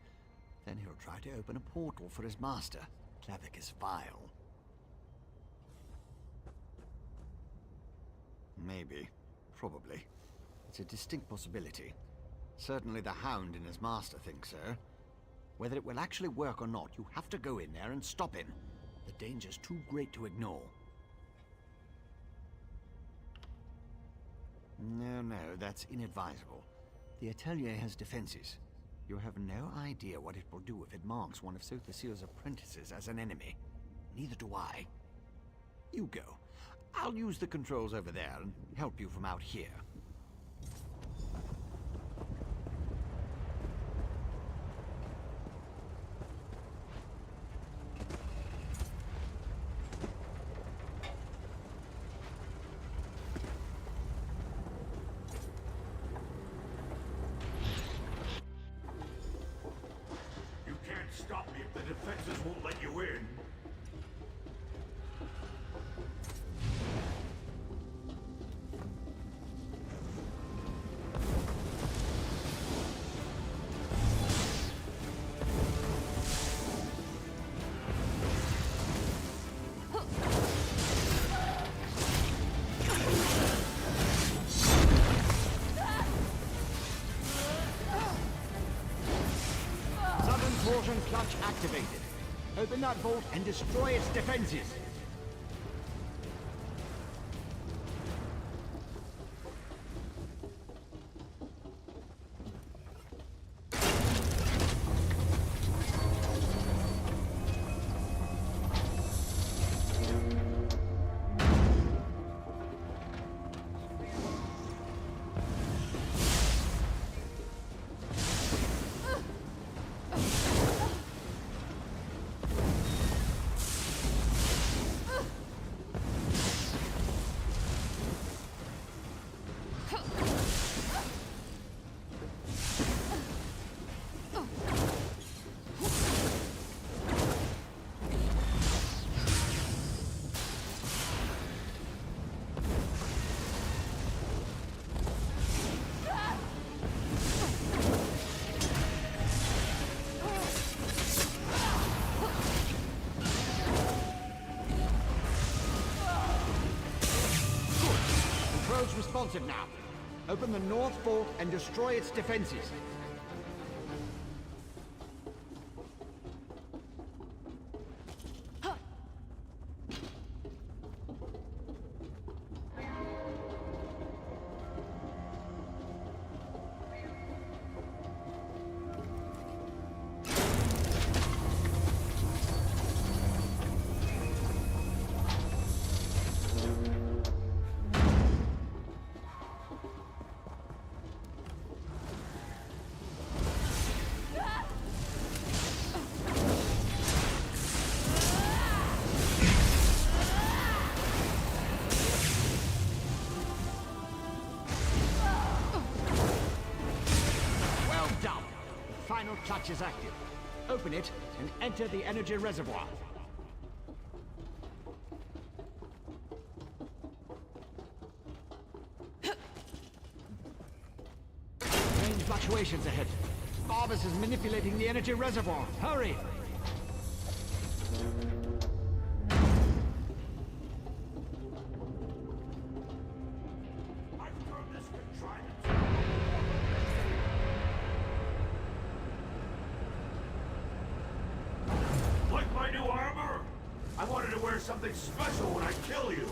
Then he'll try to open a portal for his master, Clavicus Vile. Maybe. Probably. It's a distinct possibility. Certainly the Hound and his master think so. Whether it will actually work or not, you have to go in there and stop him. The danger's too great to ignore. No, that's inadvisable. The atelier has defenses. You have no idea what it will do if it marks one of Sotha Seal's apprentices as an enemy. Neither do I. You go. I'll use the controls over there and help you from out here. You can't stop me if the defenses won't let you in. Southern Torsion Clutch activated. Open that vault and destroy its defenses. Controls responsive now. Open the north vault and destroy its defenses. final clutch is active. Open it and enter the energy reservoir. Range fluctuations ahead. Barbas is manipulating the energy reservoir. Hurry! Like my new armor? I wanted to wear something special when I kill you.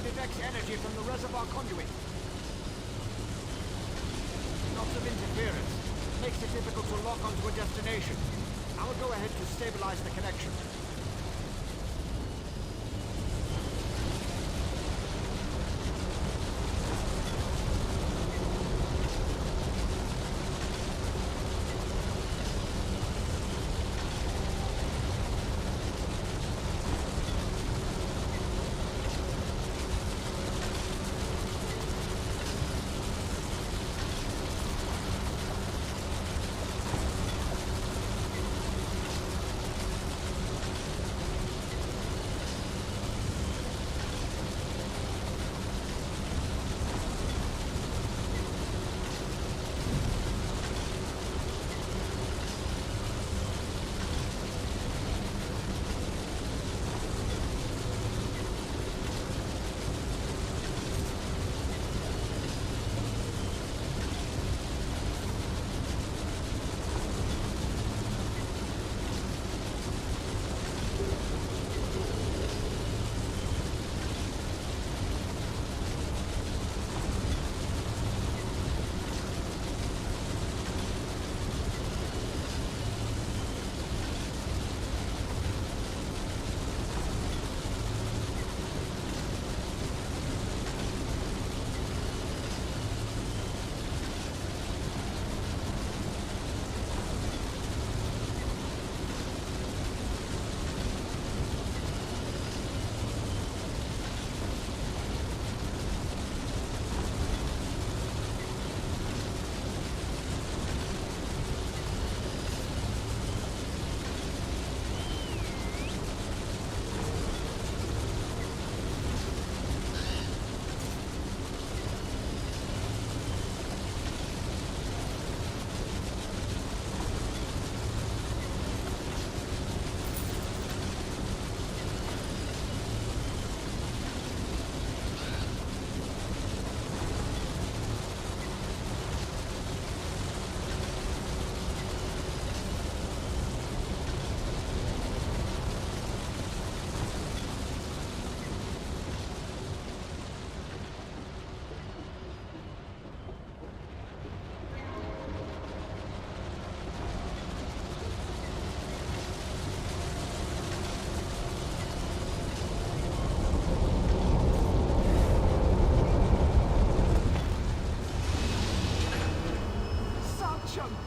Vivek's energy from the reservoir conduit. Lots of interference. Makes it difficult to lock onto a destination. I'll go ahead to stabilize the connection.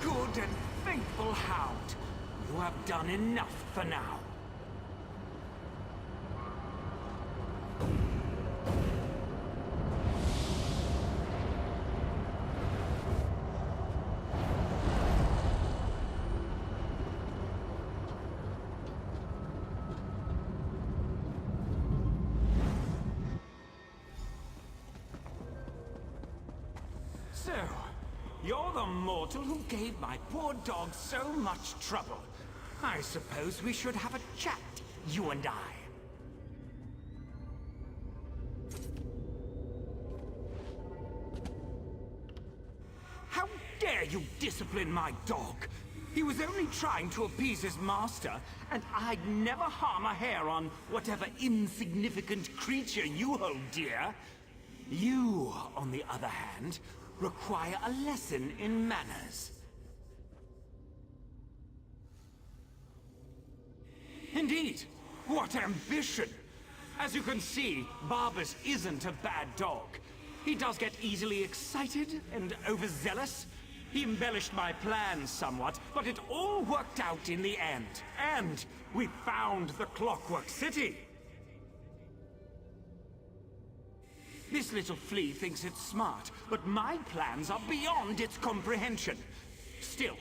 Good and faithful hound. You have done enough for now. So, you're the mortal who gave my poor dog so much trouble. I suppose we should have a chat, you and I. How dare you discipline my dog? He was only trying to appease his master, and I'd never harm a hair on whatever insignificant creature you hold dear. You, on the other hand, require a lesson in manners. Indeed, what ambition! As you can see, Barbas isn't a bad dog. He does get easily excited and overzealous. He embellished my plans somewhat, but it all worked out in the end. And we found the Clockwork City. This little flea thinks it's smart, but my plans are beyond its comprehension. Still,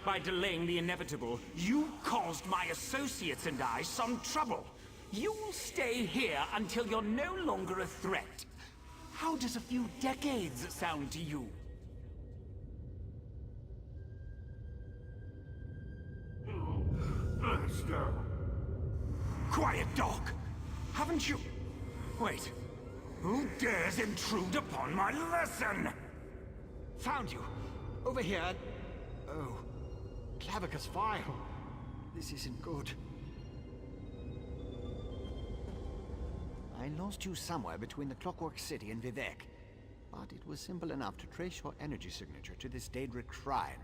by delaying the inevitable, you caused my associates and I some trouble. You will stay here until you're no longer a threat. How does a few decades sound to you? Master! Quiet, dog! Haven't you... Wait. Who dares intrude upon my lesson? Found you. Over here. Oh. Clavicus file. This isn't good. I lost you somewhere between the Clockwork City and Vivec. But it was simple enough to trace your energy signature to this Daedric shrine.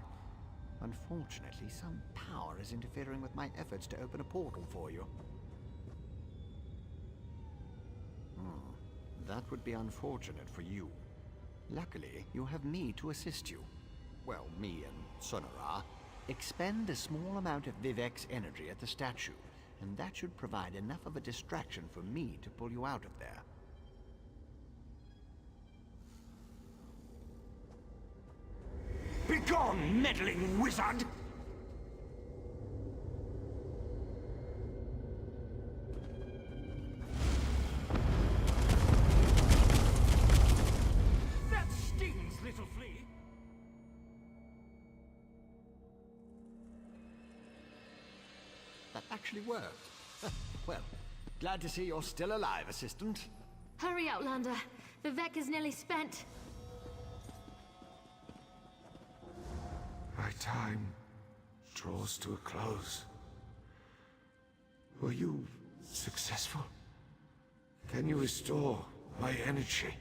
Unfortunately, some power is interfering with my efforts to open a portal for you. That would be unfortunate for you. Luckily, you have me to assist you. Well, me and Sonara. Expend a small amount of Vivec's energy at the statue, and that should provide enough of a distraction for me to pull you out of there. Begone, meddling wizard! That stings, little flea! That actually worked. Well, glad to see you're still alive, Assistant. Hurry, Outlander. Vivec is nearly spent. My time draws to a close. Were you successful? Can you restore my energy?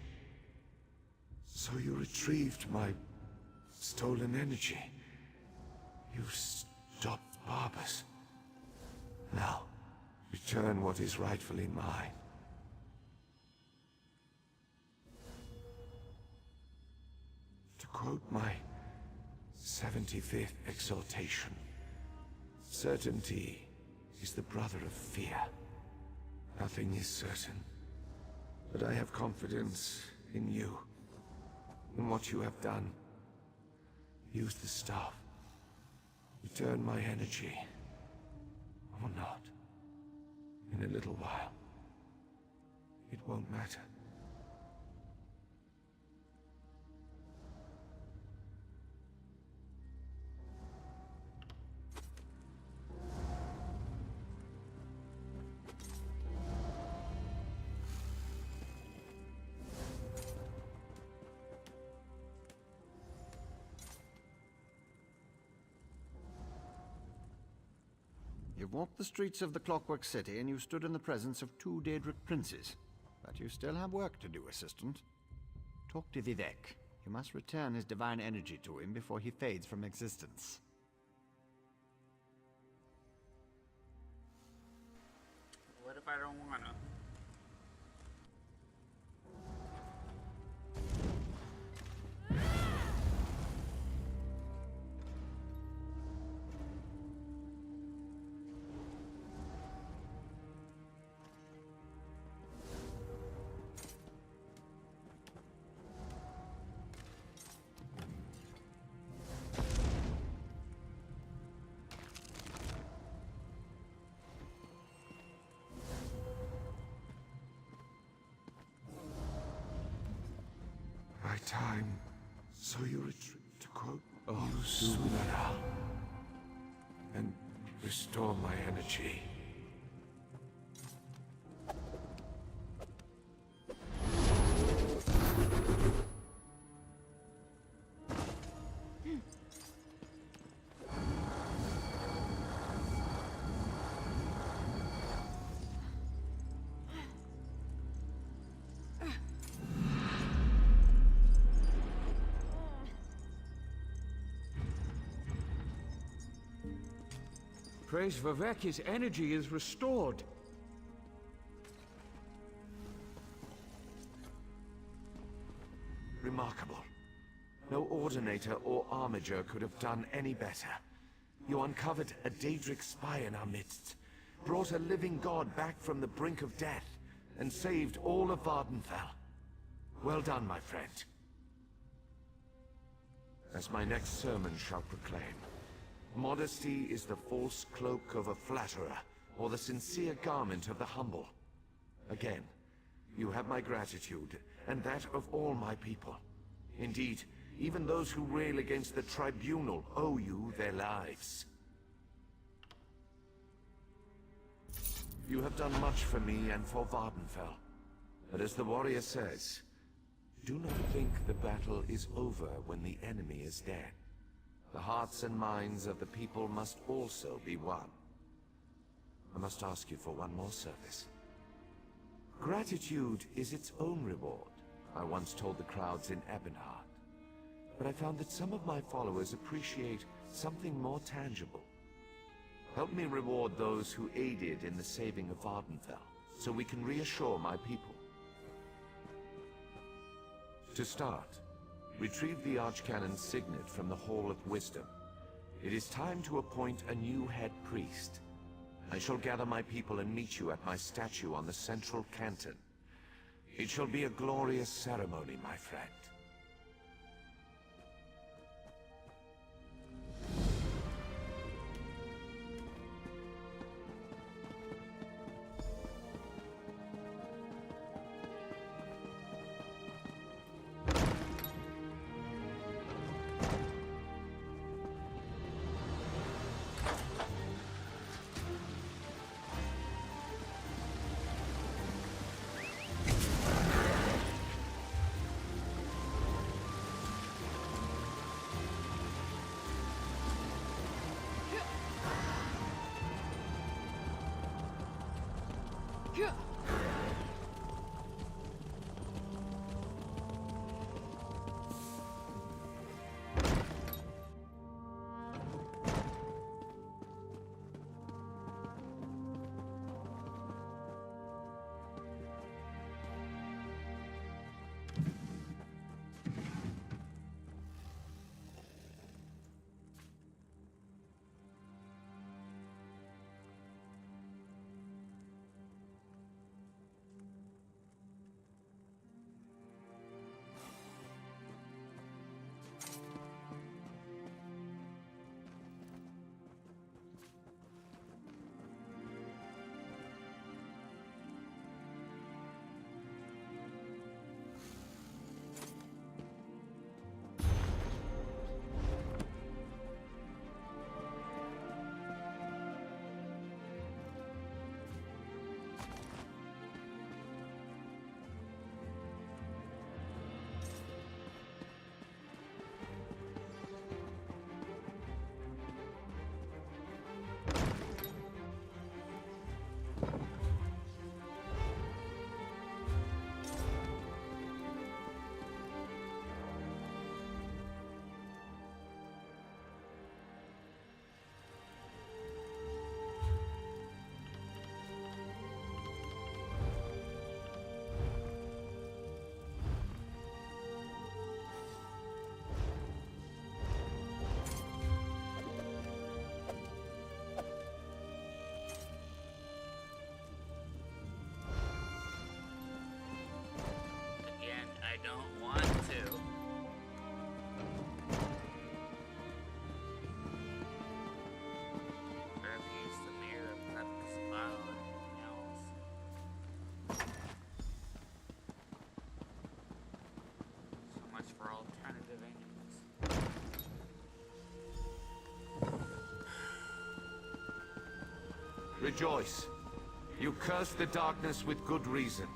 So you retrieved my stolen energy. You stopped Barbas. Now, return what is rightfully mine. To quote my 75th exhortation, certainty is the brother of fear. Nothing is certain, but I have confidence in you, in what you have done. Use the staff. Return my energy. Or not. In a little while. It won't matter. You walked the streets of the Clockwork City and you stood in the presence of two Daedric princes. But you still have work to do, Assistant. Talk to Vivec. You must return his divine energy to him before he fades from existence. What if I don't wanna? My time, so you retreat, to quote Sunara, and restore my energy. Praise Vivec, his energy is restored. Remarkable. No Ordinator or Armiger could have done any better. You uncovered a Daedric spy in our midst, brought a living god back from the brink of death, and saved all of Vardenfell. Well done, my friend. As my next sermon shall proclaim, modesty is the false cloak of a flatterer, or the sincere garment of the humble. Again, you have my gratitude, and that of all my people. Indeed, even those who rail against the Tribunal owe you their lives. You have done much for me and for Vardenfell. But as the warrior says, do not think the battle is over when the enemy is dead. The hearts and minds of the people must also be won. I must ask you for one more service. Gratitude is its own reward, I once told the crowds in Ebonheart. But I found that some of my followers appreciate something more tangible. Help me reward those who aided in the saving of Vardenfell, so we can reassure my people. To start, retrieve the Archcanon's signet from the Hall of Wisdom. It is time to appoint a new head priest. I shall gather my people and meet you at my statue on the central canton. It shall be a glorious ceremony, my friend. I don't want to. Refuse the mirror, prep this bottle, and anything else. So much for alternative angles. Rejoice. You curse the darkness with good reason.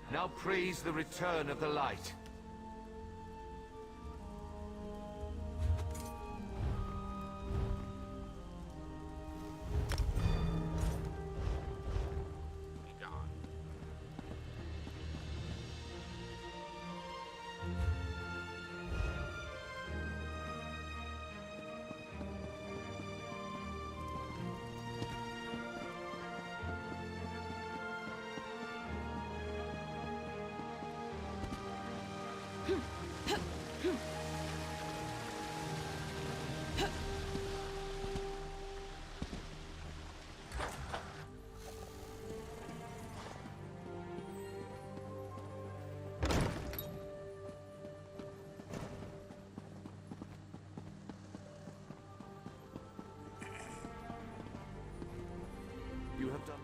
Now praise the return of the light. Be gone. You have done.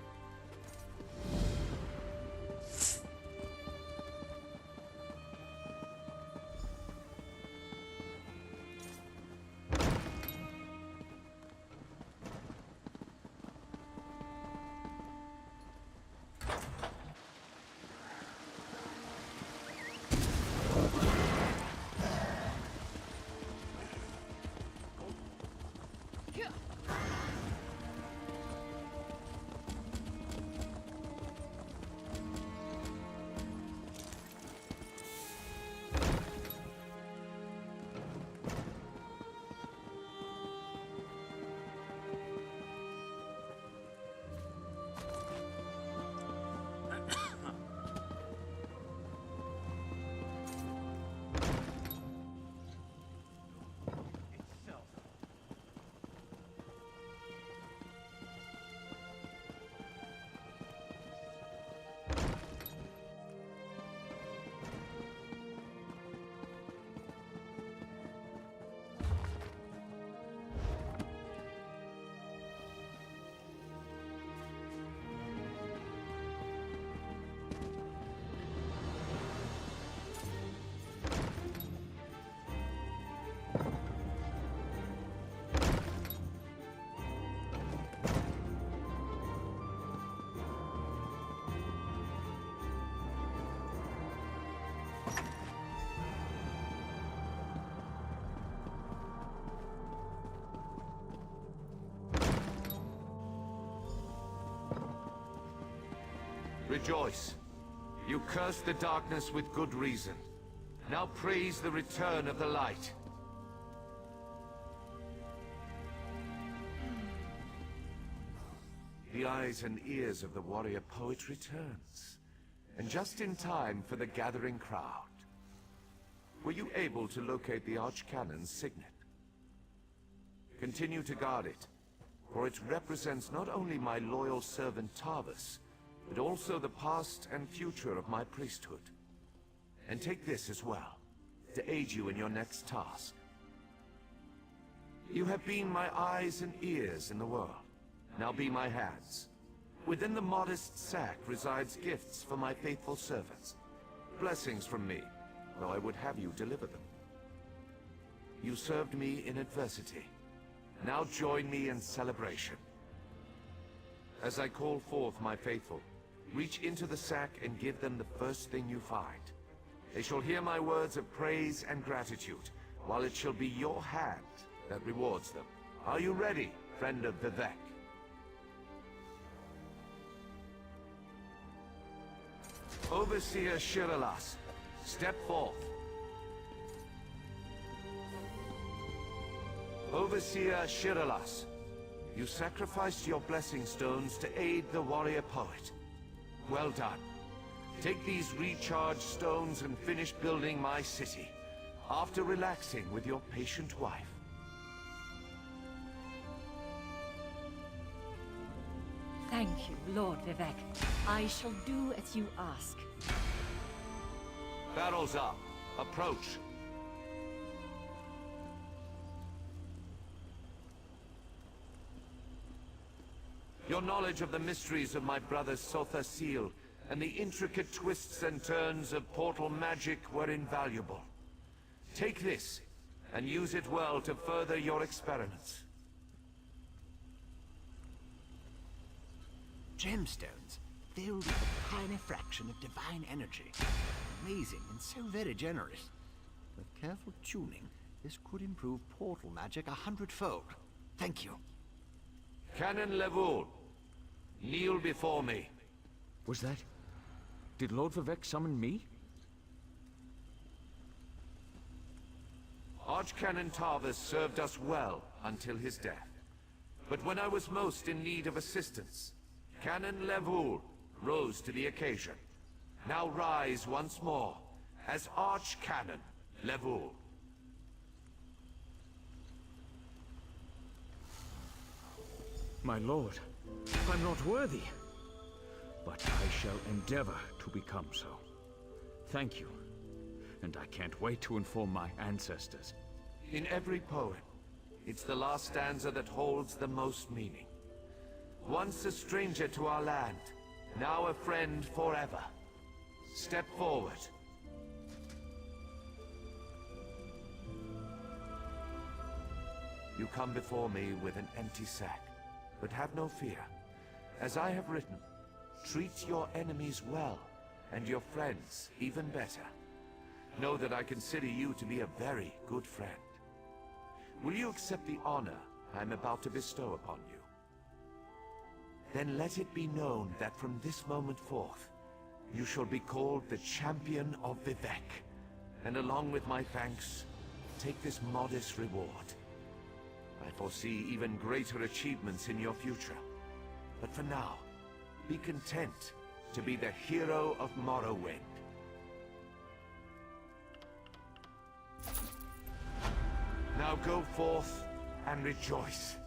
Rejoice. You curse the darkness with good reason. Now praise the return of the light. The eyes and ears of the warrior poet returns, and just in time for the gathering crowd. Were you able to locate the Archcannon's signet? Continue to guard it, for it represents not only my loyal servant Tarvus, but also the past and future of my priesthood. And take this as well, to aid you in your next task. You have been my eyes and ears in the world. Now be my hands. Within the modest sack resides gifts for my faithful servants. Blessings from me, though I would have you deliver them. You served me in adversity. Now join me in celebration. As I call forth my faithful, reach into the sack and give them the first thing you find. They shall hear my words of praise and gratitude, while it shall be your hand that rewards them. Are you ready, friend of Vivec? Overseer Shiralas, step forth. Overseer Shiralas, you sacrificed your blessing stones to aid the warrior poet. Well done. Take these recharged stones and finish building my city, after relaxing with your patient wife. Thank you, Lord Vivec. I shall do as you ask. Barrels up. Approach. Your knowledge of the mysteries of my brother Sotha Seal and the intricate twists and turns of portal magic were invaluable. Take this, and use it well to further your experiments. Gemstones, filled with a tiny fraction of divine energy. Amazing and so very generous. With careful tuning, this could improve portal magic 100-fold. Thank you. Canon Levoul, kneel before me. Was that... Did Lord Vivec summon me? Archcanon Tarvus served us well until his death. But when I was most in need of assistance, Canon Levoul rose to the occasion. Now rise once more as Archcanon Levoul. My lord, I'm not worthy. But I shall endeavor to become so. Thank you. And I can't wait to inform my ancestors. In every poem, it's the last stanza that holds the most meaning. Once a stranger to our land, now a friend forever. Step forward. You come before me with an empty sack, but have no fear. As I have written, treat your enemies well, and your friends even better. Know that I consider you to be a very good friend. Will you accept the honor I'm about to bestow upon you? Then let it be known that from this moment forth, you shall be called the Champion of Vivec, and along with my thanks, take this modest reward. I foresee even greater achievements in your future, but for now, be content to be the hero of Morrowind. Now go forth and rejoice.